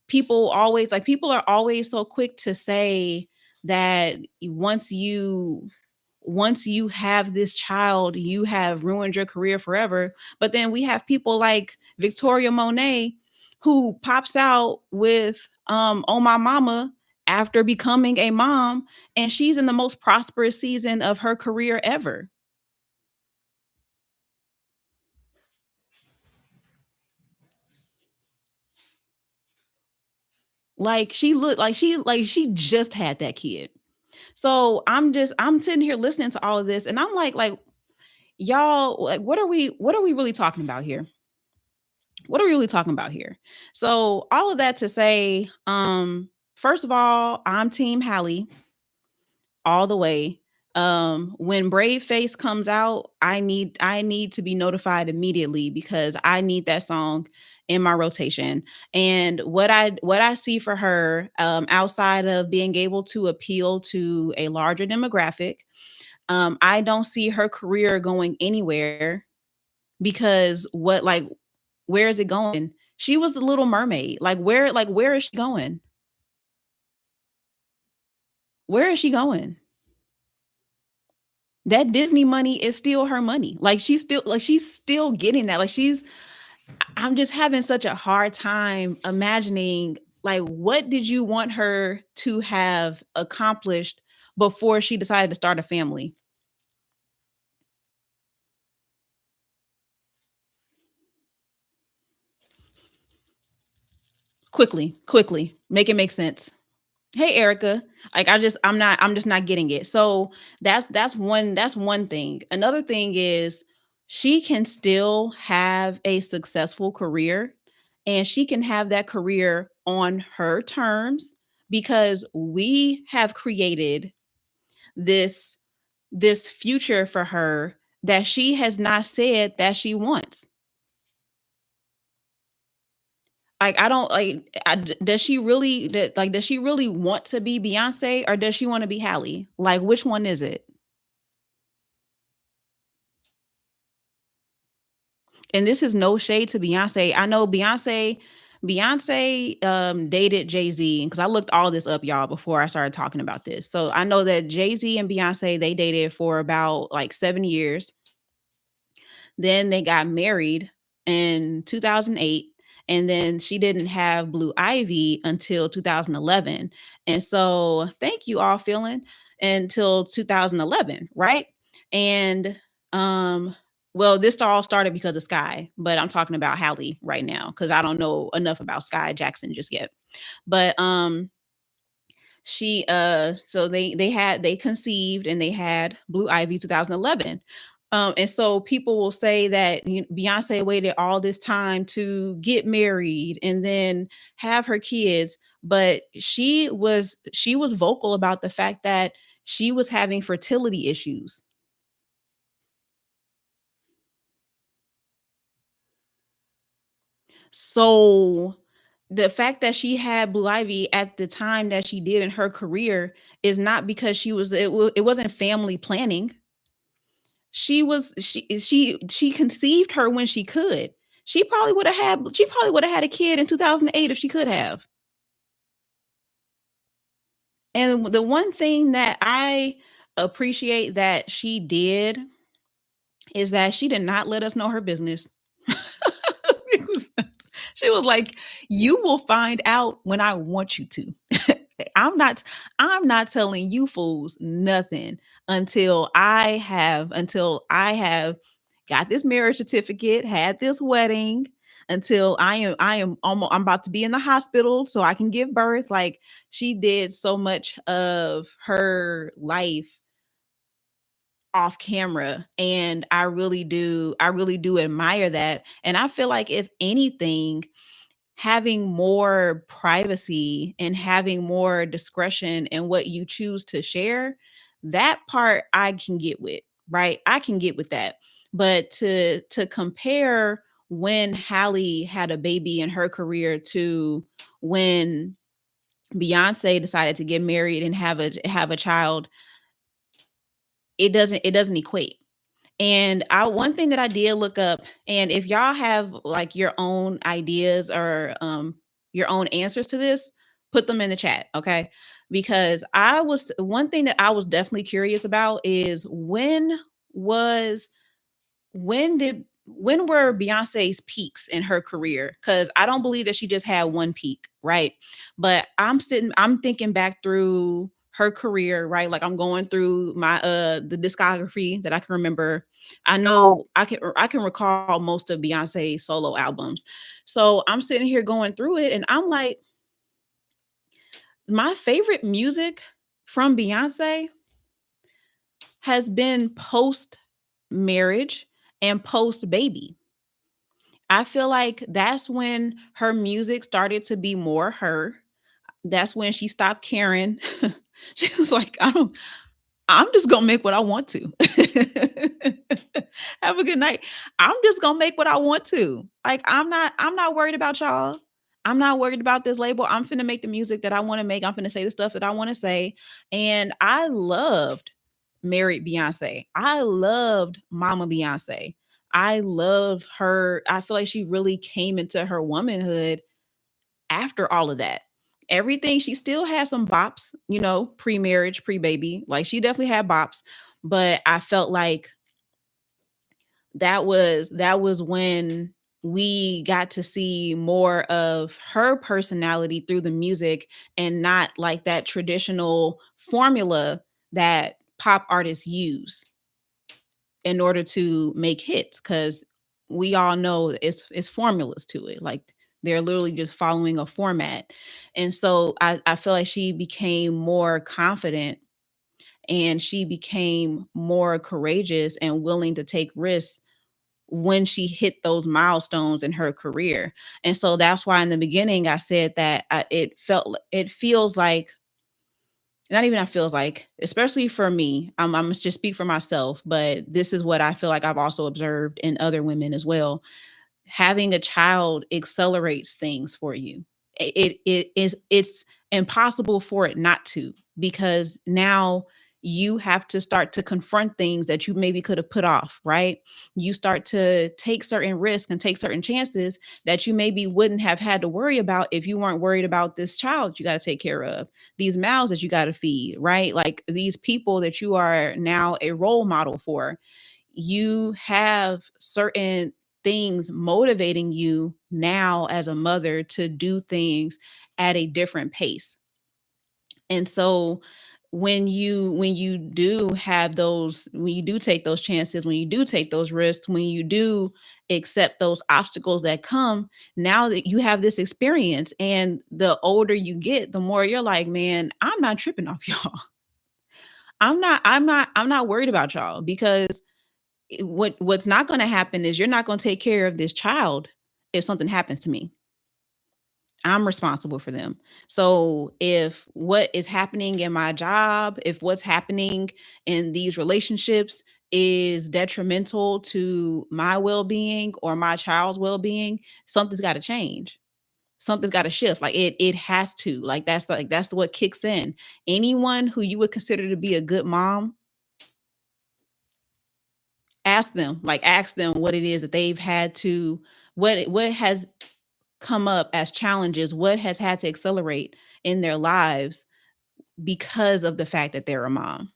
people are always so quick to say that once you have this child, you have ruined your career forever. But then we have people like Victoria Monet, who pops out with "Oh My Mama" after becoming a mom, and she's in the most prosperous season of her career ever. Like she just had that kid. So I'm sitting here listening to all of this, and I'm like y'all, like what are we really talking about here? What are we really talking about here? So all of that to say, first of all, I'm Team Halle all the way. When Brave Face comes out, I need to be notified immediately because I need that song in my rotation. And what I see for her, outside of being able to appeal to a larger demographic, I don't see her career going anywhere because where is it going? She was the Little Mermaid. Where is she going? Where is she going? That Disney money is still her money. She's still getting that. I'm just having such a hard time imagining like what did you want her to have accomplished before she decided to start a family? Quickly, quickly. Make it make sense. Hey Erica, I'm just not getting it. So that's one thing. Another thing is she can still have a successful career, and she can have that career on her terms because we have created this this future for her that she has not said that she wants. Like I don't like does she really does she really want to be Beyonce or does she want to be Halle? Like which one is it? And this is no shade to Beyonce. I know Beyonce dated Jay-Z because I looked all this up y'all before I started talking about this. So I know that Jay-Z and Beyonce they dated for about like 7 years. Then they got married in 2008, and then she didn't have Blue Ivy until 2011. And so, thank you all feeling until 2011, right? And well, this all started because of Sky, but I'm talking about Halle right now because I don't know enough about Sky Jackson just yet. But she so they conceived and they had Blue Ivy 2011. And so people will say that Beyonce waited all this time to get married and then have her kids, but she was vocal about the fact that she was having fertility issues. So the fact that she had Blue Ivy at the time that she did in her career is not because it wasn't family planning. She conceived her when she could. She probably would have had a kid in 2008 if she could have. And the one thing that I appreciate that she did is that she did not let us know her business. It was she was like, "You will find out when I want you to." I'm not telling you fools nothing until I have got this marriage certificate, had this wedding, until I'm about to be in the hospital so I can give birth. Like, she did so much of her life off camera, and I really do admire that. And I feel like, if anything, having more privacy and having more discretion in what you choose to share, that part I can get with, right? I can get with that. But to compare when Halle had a baby in her career to when Beyonce decided to get married and have a child, it doesn't equate. And I one thing that I did look up, and if y'all have like your own ideas or your own answers to this, put them in the chat, okay? Because I was one thing that I was definitely curious about is was when were Beyonce's peaks in her career? Because I don't believe that she just had one peak, right? But I'm thinking back through her career, right? Like, I'm going through the discography that I can remember. I know I can recall most of Beyonce's solo albums. So I'm sitting here going through it, and I'm like, my favorite music from Beyonce has been post marriage and post baby. I feel like that's when her music started to be more her. That's when she stopped caring. She was like, I'm just gonna make what I want to. Have a good night. I'm just gonna make what I want to. Like, I'm not worried about y'all. I'm not worried about this label. I'm finna make the music that I want to make. I'm finna say the stuff that I want to say. And I loved Married Beyonce. I loved Mama Beyonce. I loved her. I feel like she really came into her womanhood after all of that. Everything, she still had some bops, pre-marriage, pre-baby. Like, she definitely had bops, but I felt like that was when we got to see more of her personality through the music, and not like that traditional formula that pop artists use in order to make hits, because we all know it's formulas to it. Like, they're literally just following a format. And so I feel like she became more confident, and she became more courageous and willing to take risks when she hit those milestones in her career. And so that's why in the beginning I said that it feels like, not even that feels like, especially for me, I'm gonna just speak for myself, but this is what I feel like I've also observed in other women as well. Having a child accelerates things for you. It's impossible for it not to, because now you have to start to confront things that you maybe could have put off, right? You start to take certain risks and take certain chances that you maybe wouldn't have had to worry about if you weren't worried about this child you got to take care of, these mouths that you got to feed, right? Like, these people that you are now a role model for. You have certain things motivating you now as a mother to do things at a different pace. And so when you do take those chances, when you do take those risks, when you do accept those obstacles that come, now that you have this experience, and the older you get, the more you're like, man, I'm not tripping off y'all. I'm not worried about y'all, because What's not going to happen is you're not going to take care of this child if something happens to me. I'm responsible for them. So if what is happening in my job, if what's happening in these relationships is detrimental to my well-being or my child's well-being, something's got to change. Something's got to shift. Like it has to. That's what kicks in. Anyone who you would consider to be a good mom, ask them what it is that they've had to, what has come up as challenges, what has had to accelerate in their lives because of the fact that they're a mom.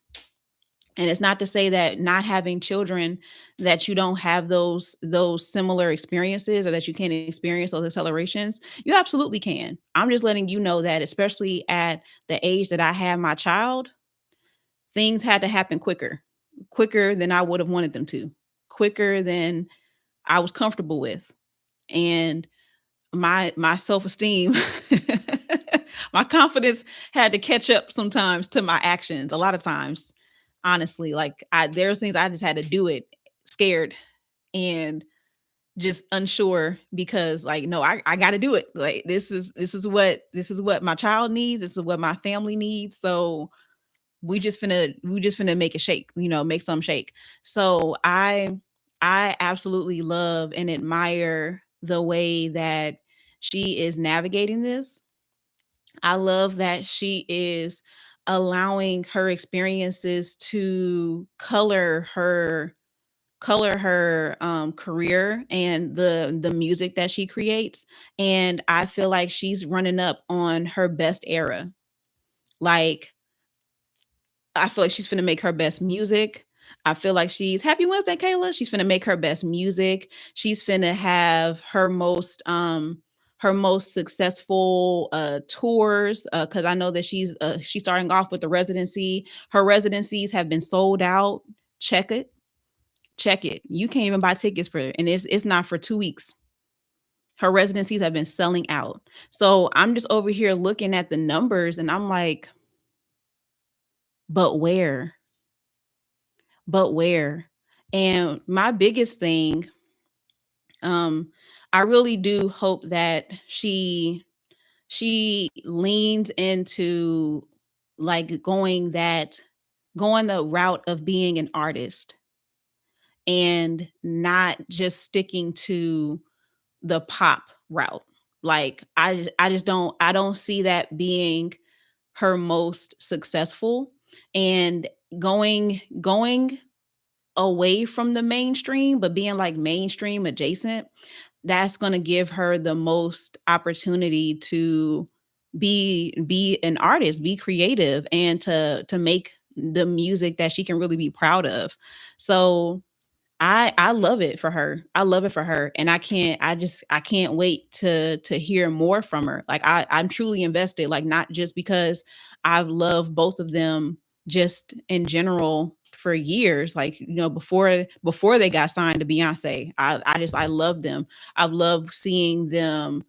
And it's not to say that not having children, that you don't have those similar experiences, or that you can't experience those accelerations. You absolutely can. I'm just letting you know that, especially at the age that I had my child, things had to happen quicker than I would have wanted them to, quicker than I was comfortable with. And my self-esteem, my confidence had to catch up sometimes to my actions. A lot of times, honestly, like there's things I just had to do it scared and just unsure, because like, no, I got to do it. Like this is what my child needs. This is what my family needs. So we just finna make it shake, make some shake. So I absolutely love and admire the way that she is navigating this. I love that she is allowing her experiences to color her career and the music that she creates. And I feel like she's running up on her best era. Like, I feel like she's finna make her best music. I feel like she's Happy Wednesday, Kayla. She's finna make her best music. She's finna have her most successful tours, because I know that she's starting off with the residency. Her residencies have been sold out. Check it. Check it. You can't even buy tickets for it. And it's not for 2 weeks. Her residencies have been selling out. So I'm just over here looking at the numbers and I'm like, but where? But where? And my biggest thing, um, I really do hope that she leans into like going the route of being an artist and not just sticking to the pop route. Like I don't see that being her most successful, and going away from the mainstream, but being like mainstream adjacent, that's going to give her the most opportunity to be an artist, be creative, and to make the music that she can really be proud of. So I love it for her. I love it for her. And I can't wait to hear more from her. Like I'm truly invested, like not just because I've loved both of them just in general for years, like before they got signed to Beyonce. I love them. I've loved seeing them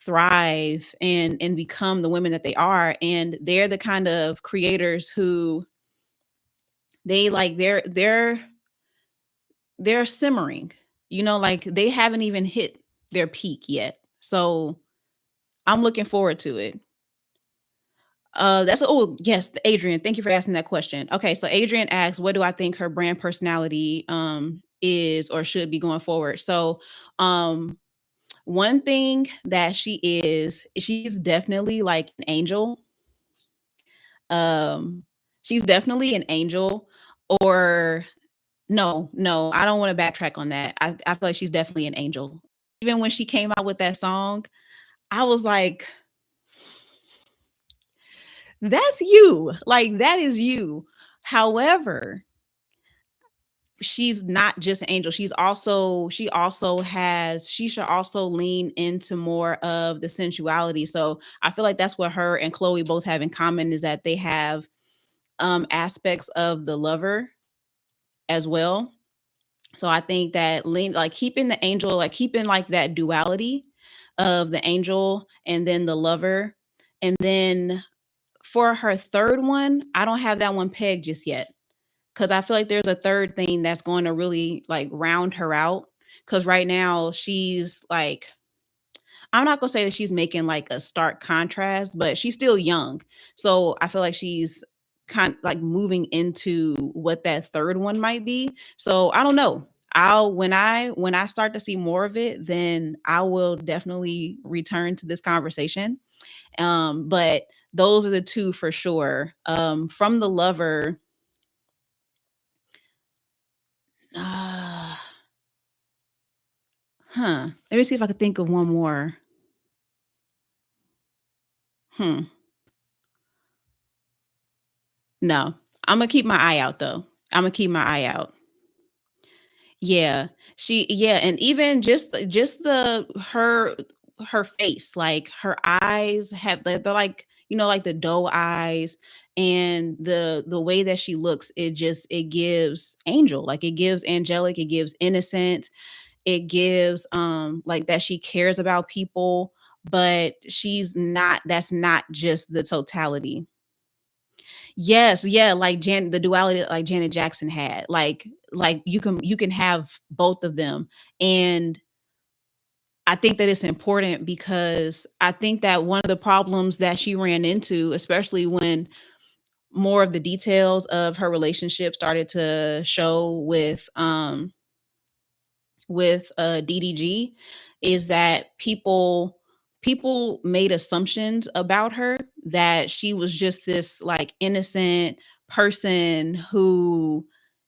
thrive and become the women that they are. And they're the kind of creators who they like they're simmering. Like they haven't even hit their peak yet. So I'm looking forward to it. That's Oh yes, Adrian. Thank you for asking that question. Okay, so Adrian asks, what do I think her brand personality is or should be going forward? So um one thing that she's definitely like an angel. Um she's definitely an angel. Or no, no, I don't want to backtrack on that. I feel like she's definitely an angel. Even when she came out with that song, I was like, that's you. Like, that is you. However, she's not just an angel. She should also lean into more of the sensuality. So I feel like that's what her and Chloe both have in common, is that they have aspects of the lover as well. So I think that like keeping the angel, like keeping like that duality of the angel and then the lover. And then for her third one, I don't have that one pegged just yet, because I feel like there's a third thing that's going to really like round her out. Because right now she's like, I'm not gonna say that she's making like a stark contrast, but she's still young. So I feel like she's kind like moving into what that third one might be. So I don't know. I'll when I start to see more of it, then I will definitely return to this conversation. But those are the two for sure. From the lover, uh, Let me see if I could think of one more. Hmm. No, I'm gonna keep my eye out though. I'm gonna keep my eye out. Yeah, and even just the her face, like her eyes have they're like, like the doe eyes, and the way that she looks, it gives angel, like it gives angelic, it gives innocent, it gives like that she cares about people, but she's not that's not just the totality. Yes, yeah, like the duality that like Janet Jackson had. Like you can have both of them. And I think that it's important because I think that one of the problems that she ran into, especially when more of the details of her relationship started to show with DDG, is that people made assumptions about her, that she was just this like innocent person who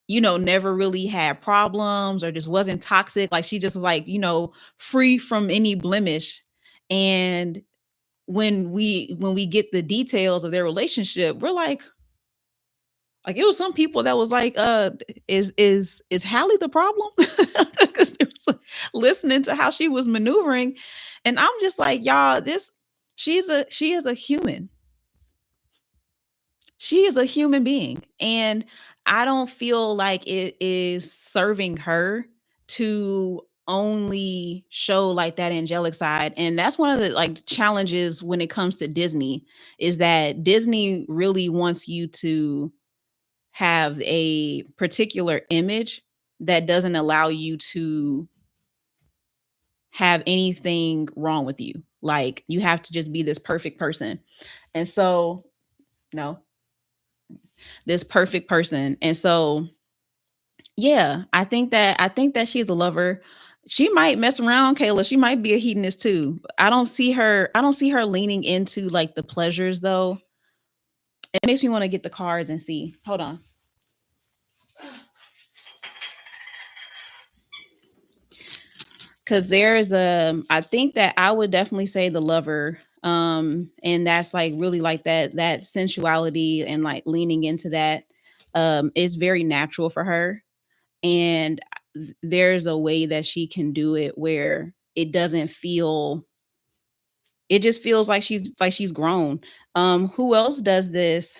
never really had problems or just wasn't toxic, like she just was like free from any blemish. And when we get the details of their relationship, we're like it was some people that was like, is Hallie the problem? Because they was like, listening to how she was maneuvering, and I'm just like, y'all, she is a human. She is a human being, and I don't feel like it is serving her to only show like that angelic side. And that's one of the like challenges when it comes to Disney, is that Disney really wants you to have a particular image that doesn't allow you to have anything wrong with you. Like you have to just be this perfect person. And so, no, this perfect person. And so, yeah, I think that she's a lover. She might mess around, Kayla. She might be a hedonist too. I don't see her leaning into like the pleasures though. It makes me want to get the cards and see. Hold on. Because there's I think that I would definitely say the lover, and that's like really like that sensuality and like leaning into that is very natural for her. And there's a way that she can do it where it just feels like she's grown. Who else does this?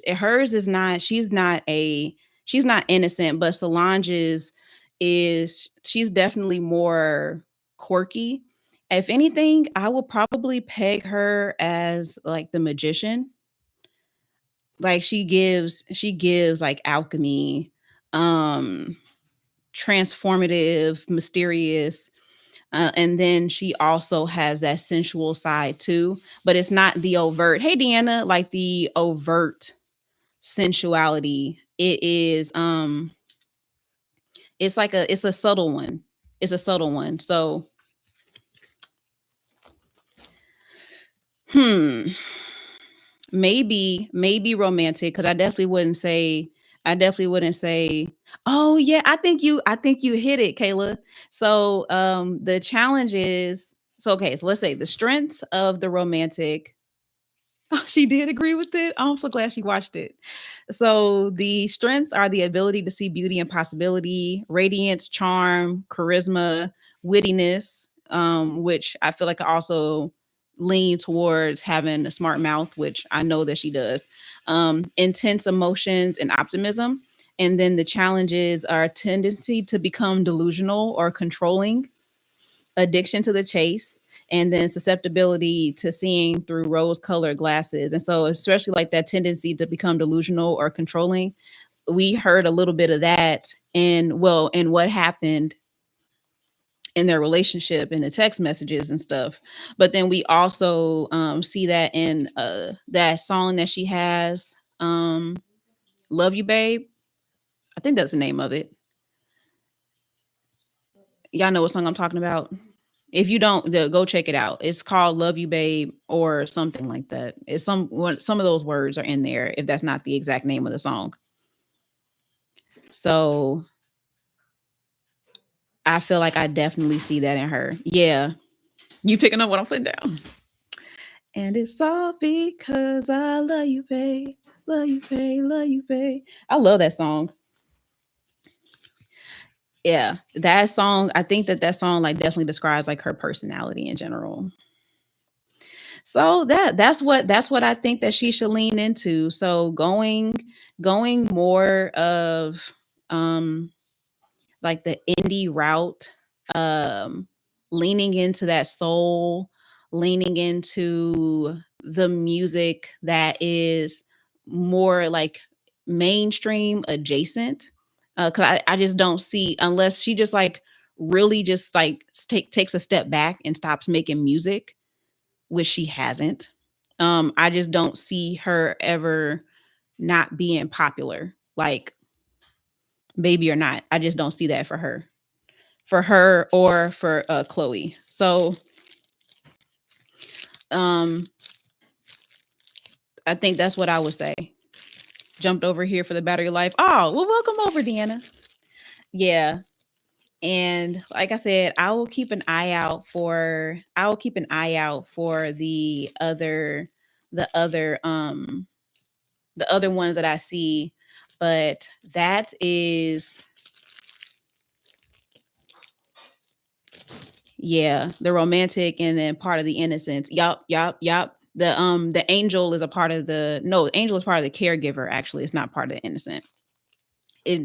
Hers is not, she's not innocent, but Solange's she's definitely more quirky. If anything, I would probably peg her as like the magician. Like she gives like alchemy, um transformative, mysterious, and then she also has that sensual side too, but it's not the overt. Hey, Deanna, like the overt sensuality. It's a subtle one. It's a subtle one. So, hmm, maybe romantic, because I definitely wouldn't say. Oh yeah, I think you hit it, Kayla. So the challenge is, so okay, so let's say the strengths of the romantic. Oh, she did agree with it. Oh, I'm so glad she watched it. So the strengths are the ability to see beauty and possibility, radiance, charm, charisma, wittiness, which I feel like I also lean towards having a smart mouth, which I know that she does. Intense emotions and optimism. And then the challenges are a tendency to become delusional or controlling, addiction to the chase, and then susceptibility to seeing through rose colored glasses. And so, especially like that tendency to become delusional or controlling, we heard a little bit of that, and well, and what happened in their relationship in the text messages and stuff. But then we also see that in that song that she has, "Love You, Babe." I think that's the name of it. Y'all know what song I'm talking about. If you don't, go check it out. It's called "Love You, Babe" or something like that. It's some of those words are in there. If that's not the exact name of the song, so I feel like I definitely see that in her. Yeah, you picking up what I'm putting down? And it's all because I love you, babe. Love you, babe. Love you, babe. I love that song. Yeah, that song. I think that song like definitely describes like her personality in general. So that's what I think that she should lean into. So going more of um like the indie route, um, leaning into that soul, leaning into the music that is more like mainstream adjacent. Cause I just don't see, unless she just like really just like takes a step back and stops making music, which she hasn't. I just don't see her ever not being popular, like baby or not. I just don't see that for her or for Chloe. So um I think that's what I would say. Jumped over here for the battery life. Oh, well, welcome over, Deanna. Yeah. And like I said, I will keep an eye out for the other the other ones that I see. But that is, yeah, the romantic and then part of the innocence. Yup, yup, yup. The angel is a part of the no, the angel is part of the caregiver, actually. It's not part of the innocent.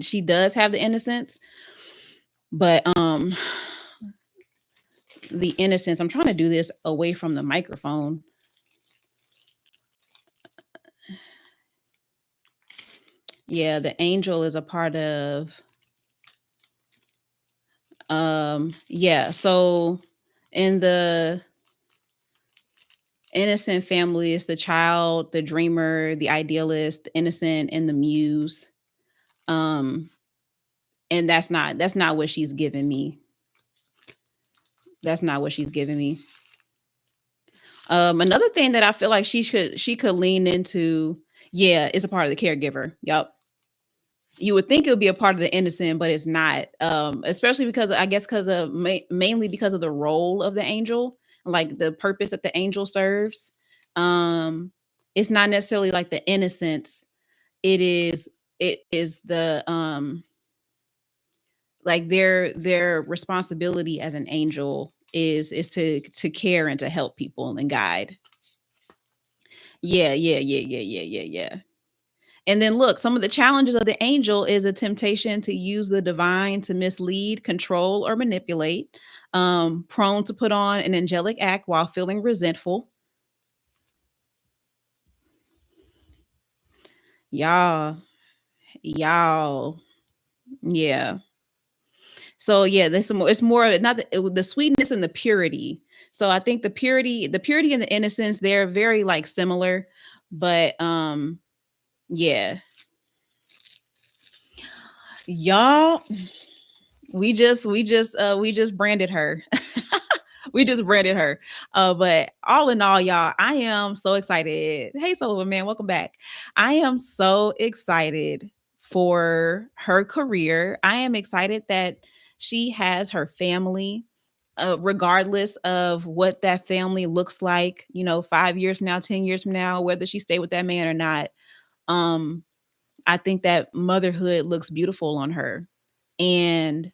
She does have the innocence, but the innocence, I'm trying to do this away from the microphone. Yeah, the angel is a part of yeah, so in the innocent family, it's the child, the dreamer, the idealist, the innocent, and the muse. Um and that's not what she's giving me. That's not what she's giving me. Another thing that I feel like she could lean into, yeah, is a part of the caregiver. Yup. You would think it would be a part of the innocent, but it's not. Especially because I guess because of mainly because of the role of the angel, like the purpose that the angel serves. Um, it's not necessarily like the innocence. It is the like their responsibility as an angel is to care and to help people and guide. Yeah, yeah, yeah, yeah, yeah, yeah, yeah. And then look, some of the challenges of the angel is a temptation to use the divine to mislead, control, or manipulate. Prone to put on an angelic act while feeling resentful. Y'all, y'all, yeah. So yeah, it's more of not the sweetness and the purity. So I think the purity and the innocence, they're very like similar, but yeah, y'all, we just branded her. We just branded her. But all in all, y'all, I am so excited. Hey, Sullivan, man, welcome back. I am so excited for her career. I am excited that she has her family, regardless of what that family looks like, 5 years from now, 10 years from now, whether she stay with that man or not. Um, I think that motherhood looks beautiful on her. And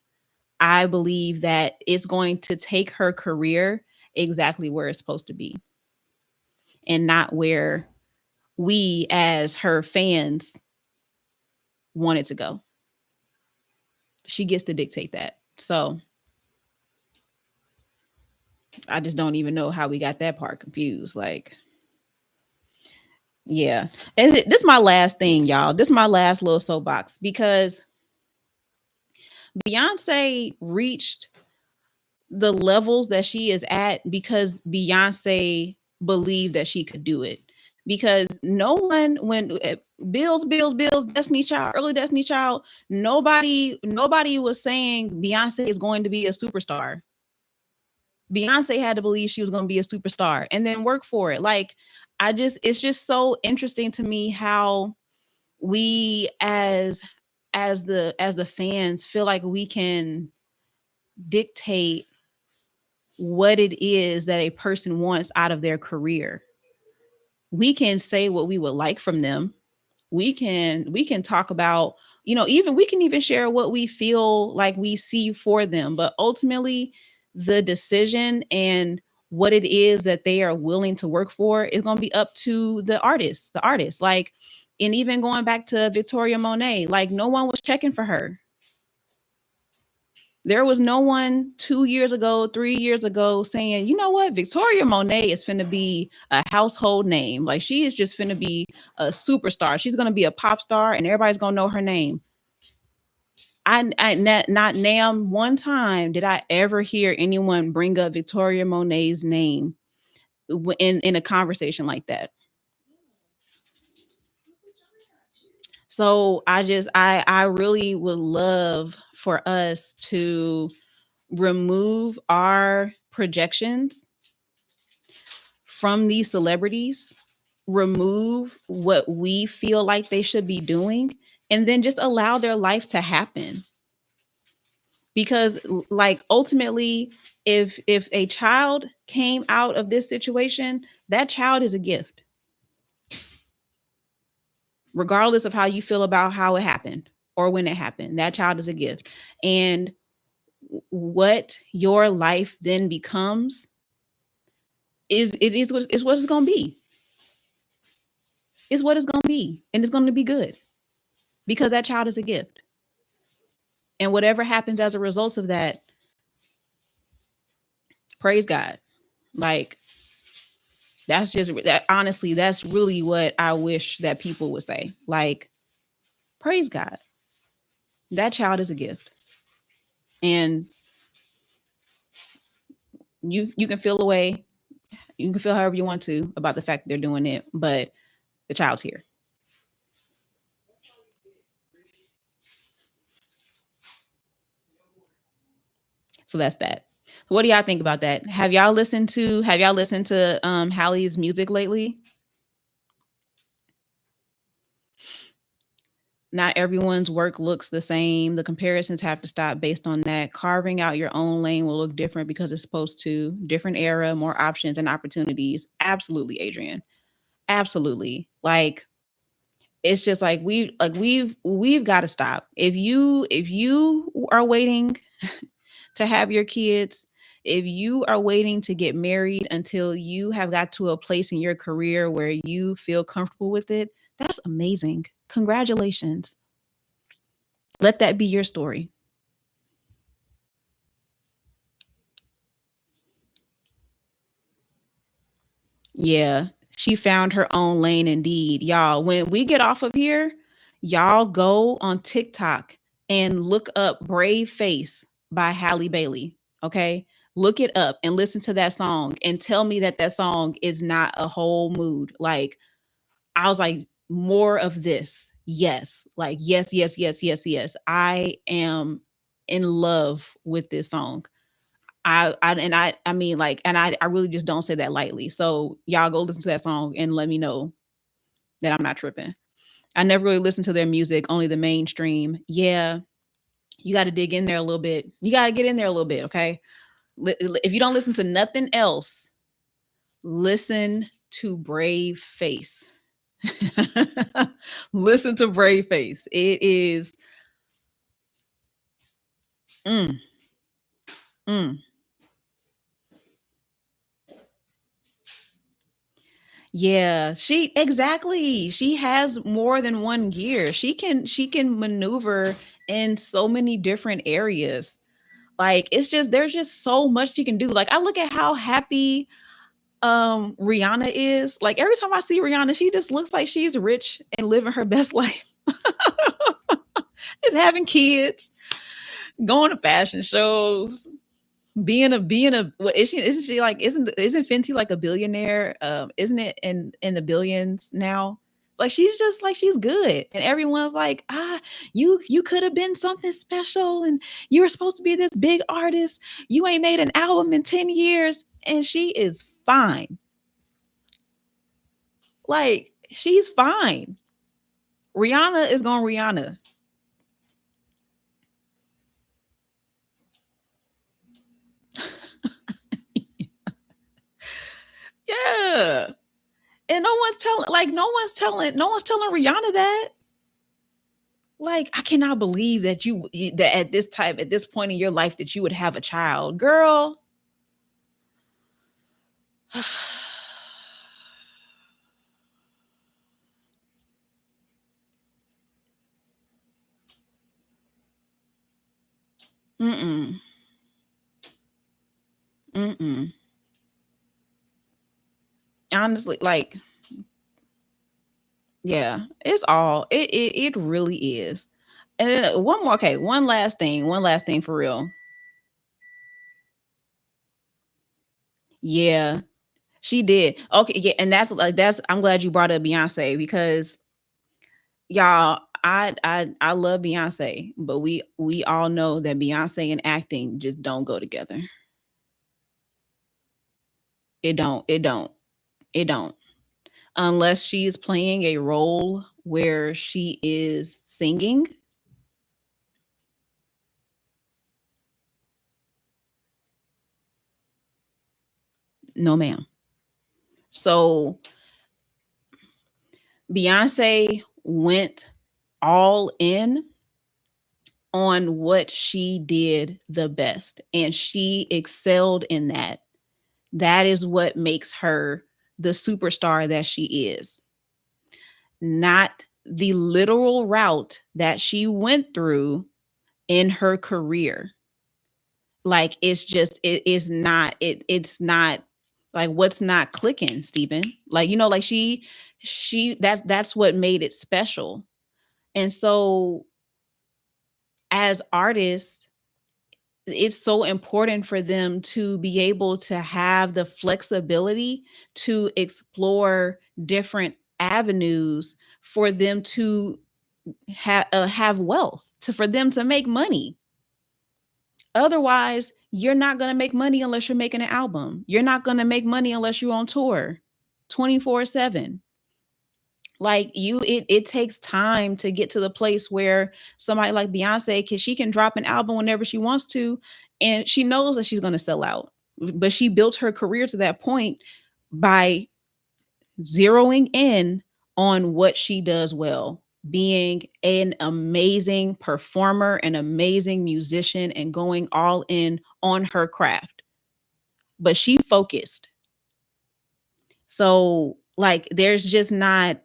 I believe that it's going to take her career exactly where it's supposed to be and not where we as her fans want it to go. She gets to dictate that. So I just don't even know how we got that part confused. Like, Yeah. And this is my last thing, y'all. This is my last little soapbox because Beyonce reached the levels that she is at because Beyonce believed that she could do it. Because no one, when Bills, Destiny Child, early Destiny Child, nobody was saying Beyonce is going to be a superstar. Beyonce had to believe she was going to be a superstar and then work for it. Like, it's just so interesting to me how we as the fans feel like we can dictate what it is that a person wants out of their career. We can say what we would like from them. We can talk about, even we can even share what we feel like we see for them, but ultimately the decision and what it is that they are willing to work for is going to be up to the artist, like, and even going back to Victoria Monet, like, no one was checking for her. There was no one 2 years ago, 3 years ago saying, you know what, Victoria Monet is finna be a household name. Like, she is just finna be a superstar. She's gonna be a pop star and everybody's gonna know her name. Not Nam one time did I ever hear anyone bring up Victoria Monet's name in a conversation like that. So I really would love for us to remove our projections from these celebrities, remove what we feel like they should be doing, and then just allow their life to happen. Because like, ultimately, if a child came out of this situation, that child is a gift, regardless of how you feel about how it happened or when it happened. That child is a gift. And what your life then becomes is what it's going to be. Is what it's going to be, and it's going to be good because that child is a gift. And whatever happens as a result of that, praise God. Like, that's just that, honestly, that's really what I wish that people would say. Like, praise God. That child is a gift. And you can feel away. You can feel however you want to about the fact that they're doing it, but the child's here. So that's that. So what do y'all think about that? Have y'all listened to Halle's music lately? Not everyone's work looks the same. The comparisons have to stop based on that. Carving out your own lane will look different because it's supposed to. Different era, more options and opportunities. Absolutely, Adrian. Absolutely. Like, it's just like we've got to stop. If you are waiting to have your kids, if you are waiting to get married until you have got to a place in your career where you feel comfortable with it, that's amazing. Congratulations. Let that be your story. Yeah, she found her own lane indeed. Y'all, when we get off of here, y'all go on TikTok and look up Brave Face by Halle Bailey. Okay. Look it up and listen to that song and tell me that that song is not a whole mood. Like, I was like, more of this. Yes. Like, yes, yes, yes, yes, yes. I am in love with this song. I mean, like, and I really just don't say that lightly. So y'all go listen to that song and let me know that I'm not tripping. I never really listened to their music, only the mainstream. Yeah, you got to dig in there a little bit. You got to get in there a little bit, okay? If you don't listen to nothing else, listen to Brave Face. Listen to Brave Face. It is mm, mm. Yeah, she exactly. She has more than one gear. She can maneuver in so many different areas. Like, it's just there's just so much she can do. Like, I look at how happy Rihanna is. Like every time I see Rihanna, she just looks like she's rich and living her best life. Just having kids, going to fashion shows, being a what is she, isn't she like, isn't Fenty like a billionaire? Isn't it in the billions now? Like she's just like she's good. And everyone's like, you could have been something special and you were supposed to be this big artist. You ain't made an album in 10 years. And she is fine. Like she's fine. Rihanna is going Rihanna. Yeah. And no one's telling Rihanna that. Like, I cannot believe that that at this point in your life that you would have a child. Girl. Mm-mm. Mm-mm. Honestly, like, yeah, it really is. And then one last thing for real. Yeah, she did. Okay, yeah, and that's I'm glad you brought up Beyonce because y'all, I love Beyonce, but we all know that Beyonce and acting just don't go together. It don't. Unless she's playing a role where she is singing. No ma'am. So Beyonce went all in on what she did the best and she excelled in that. That is what makes her the superstar that she is. Not the literal route that she went through in her career. Like it's not like what's not clicking, Stephen. Like like she that's what made it special. And so as artists, it's so important for them to be able to have the flexibility to explore different avenues for them to have wealth, to for them to make money. Otherwise, you're not going to make money unless you're making an album. You're not going to make money unless you're on tour 24/7. Like it takes time to get to the place where somebody like Beyonce she can drop an album whenever she wants to and she knows that she's going to sell out. But she built her career to that point by zeroing in on what she does well, being an amazing performer, an amazing musician, and going all in on her craft. But she focused. So, like, there's just not,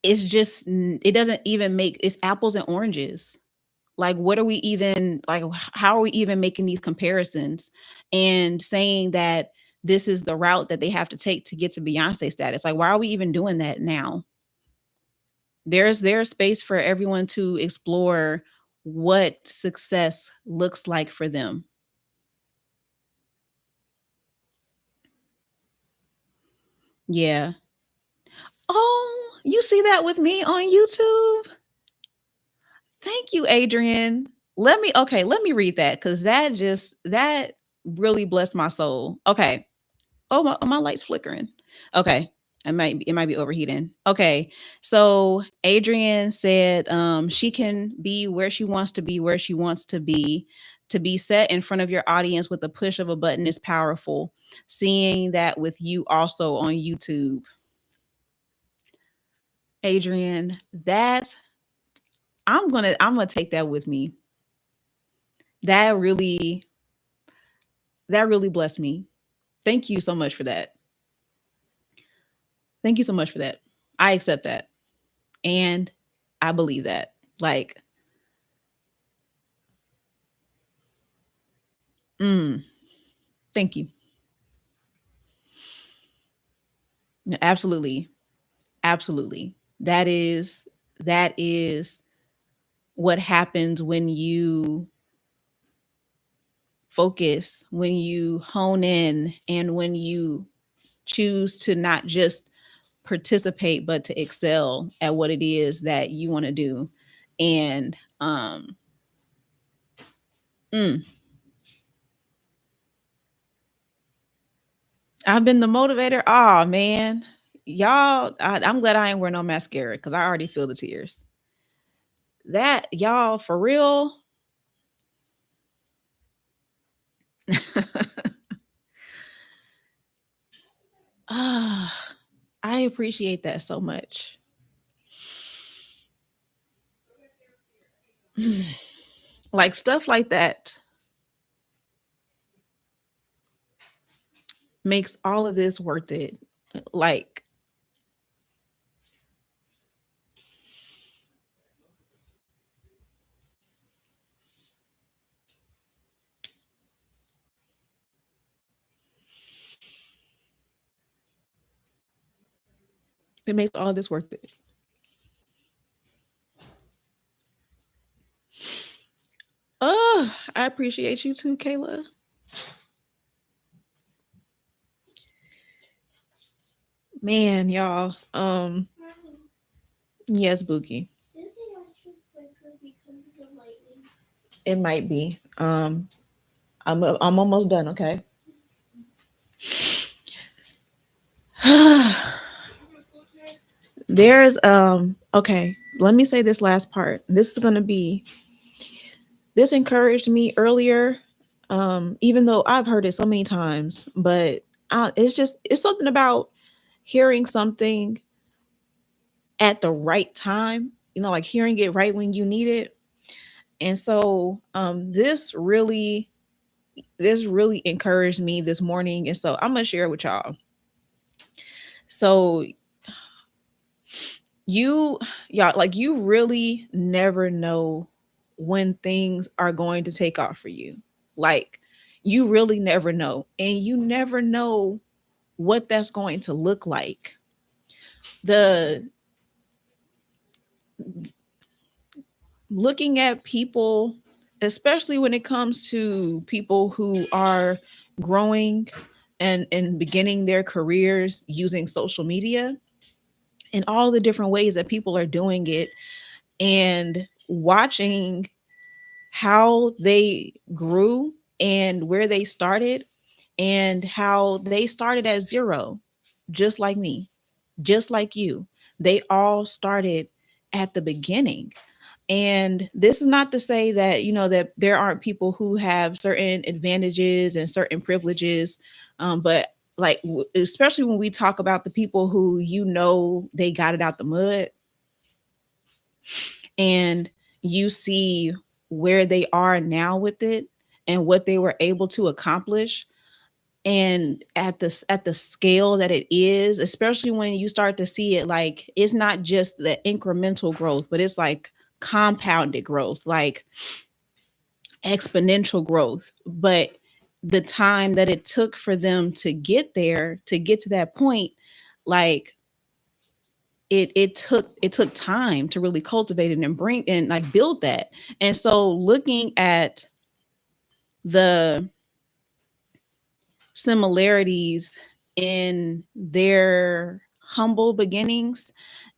it doesn't even make, it's apples and oranges. Like, what are we even, like, how are we even making these comparisons and saying that this is the route that they have to take to get to Beyonce status? Like, why are we even doing that now? There's space for everyone to explore what success looks like for them. Yeah. Oh, you see that with me on YouTube? Thank you, Adrian. Let me read that cuz that really blessed my soul. Okay. Oh, my light's flickering. Okay. It might be overheating. Okay. So Adrian said she can be where she wants to be, where she wants to be. To be set in front of your audience with the push of a button is powerful. Seeing that with you also on YouTube. Adrian, I'm gonna take that with me. That really that really blessed me. Thank you so much for that. Thank you so much for that. I accept that. And I believe that. Like, mm, thank you. Absolutely. Absolutely. That is what happens when you focus, when you hone in, and when you choose to not just participate but to excel at what it is that you want to do. And mm, I've been the motivator. Oh man, y'all, I'm glad I ain't wear no mascara because I already feel the tears. That y'all for real. Ah, I appreciate that so much. Like stuff like that makes all of this worth it. Like it makes all this worth it. Oh, I appreciate you too, Kayla. Man, y'all. Yes, Bookie. It might be. I'm almost done. Okay. There's okay. Let me say this last part. This is gonna be. This encouraged me earlier, even though I've heard it so many times. But it's something about hearing something at the right time. You know, like hearing it right when you need it. And so this really encouraged me this morning, and so I'm gonna share it with y'all. So you y'all, like, you really never know when things are going to take off for you. Like, you really never know, and you never know what that's going to look like. The Looking at people, especially when it comes to people who are growing and beginning their careers using social media, and all the different ways that people are doing it, and watching how they grew and where they started, and how they started at zero, just like me, just like you. They all started at the beginning. And this is not to say that, that there aren't people who have certain advantages and certain privileges. But like, especially when we talk about the people who, they got it out the mud, and you see where they are now with it and what they were able to accomplish, and at the scale that it is, especially when you start to see it, like, it's not just the incremental growth, but it's like compounded growth, like exponential growth. But the time that it took for them to get there, to get to that point, like, it took time to really cultivate it and bring and like build that. And so looking at the similarities in their humble beginnings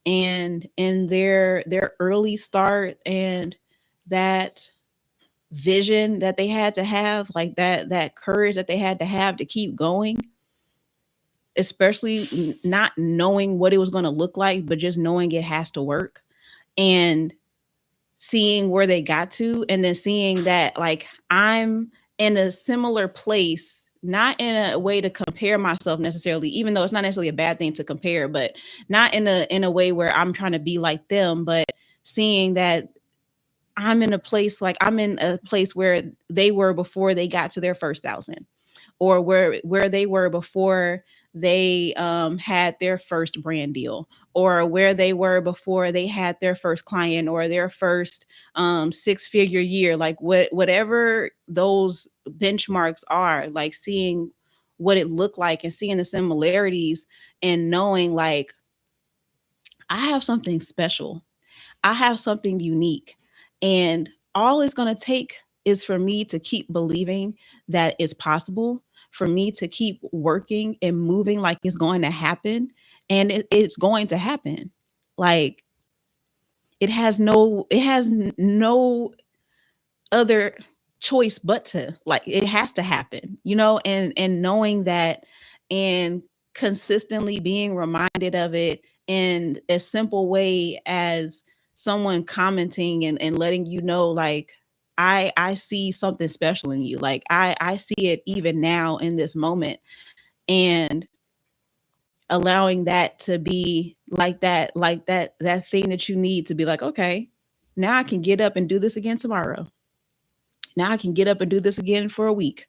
and in their early start, and that vision that they had to have, like that courage that they had to have to keep going, especially not knowing what it was going to look like, but just knowing it has to work, and seeing where they got to, and then seeing that, like, I'm in a similar place, not in a way to compare myself necessarily, even though it's not necessarily a bad thing to compare, but not in a way where I'm trying to be like them, but seeing that I'm in a place where they were before they got to their first thousand, or where they were before they had their first brand deal, or where they were before they had their first client, or their first six-figure year, like whatever those benchmarks are, like seeing what it looked like and seeing the similarities and knowing like I have something special. I have something unique. And all it's going to take is for me to keep believing that it's possible, for me to keep working and moving like it's going to happen. And it's going to happen. Like it has no other choice but to, like, it has to happen, and knowing that and consistently being reminded of it in a simple way as someone commenting and letting you know, like, I see something special in you, like I see it even now in this moment, and allowing that to be like that thing that you need to be like, okay, now I can get up and do this again tomorrow. Now I can get up and do this again for a week,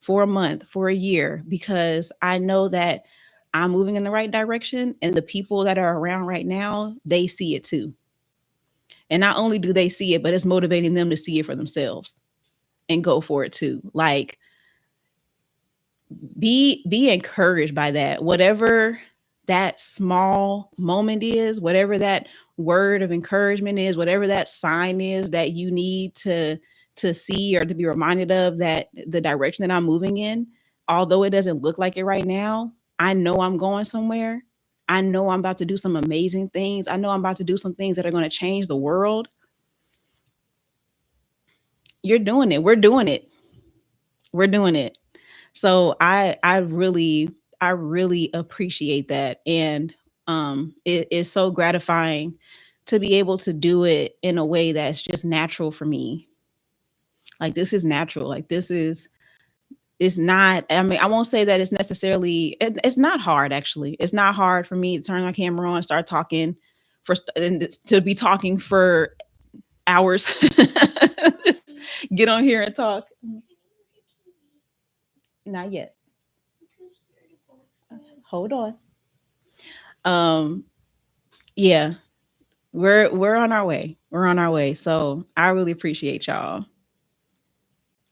for a month, for a year, because I know that I'm moving in the right direction and the people that are around right now, they see it too. And not only do they see it, but it's motivating them to see it for themselves and go for it too. Like, be encouraged by that. Whatever that small moment is, whatever that word of encouragement is, whatever that sign is that you need to see or to be reminded of, that the direction that I'm moving in, although it doesn't look like it right now, I know I'm going somewhere. I know I'm about to do some amazing things. I know I'm about to do some things that are going to change the world. You're doing it. We're doing it. We're doing it. So I really appreciate that. And it is so gratifying to be able to do it in a way that's just natural for me. Like, this is natural. Like, this is it's not, I mean, I won't say that it's necessarily it's not hard. Actually, it's not hard for me to turn my camera on, start talking and to be talking for hours. Just get on here and talk. Not yet. Hold on. Um, yeah, we're on our way. We're on our way. So I really appreciate y'all.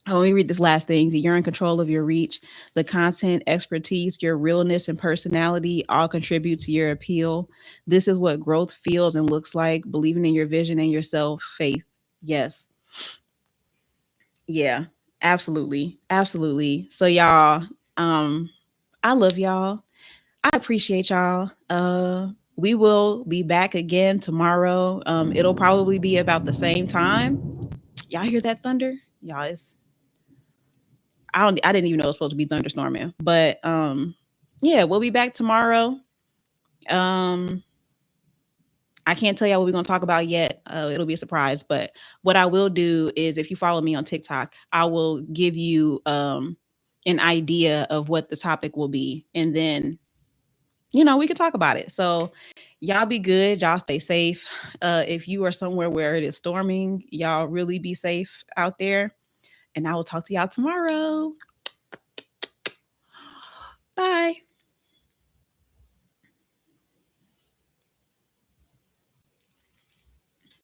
Let me read this last thing. You're in control of your reach. The content, expertise, your realness, and personality all contribute to your appeal. This is what growth feels and looks like. Believing in your vision and yourself. Faith. Yes. Yeah. Absolutely. Absolutely. So y'all, um, I love y'all. I appreciate y'all. We will be back again tomorrow. It'll probably be about the same time. Y'all hear that thunder? Y'all, I didn't even know it was supposed to be thunderstorming. But yeah, we'll be back tomorrow. Um I can't tell y'all what we're gonna talk about yet. It'll be a surprise. But what I will do is, if you follow me on TikTok, I will give you an idea of what the topic will be. And then, we can talk about it. So y'all be good. Y'all stay safe. If you are somewhere where it is storming, y'all really be safe out there. And I will talk to y'all tomorrow. Bye.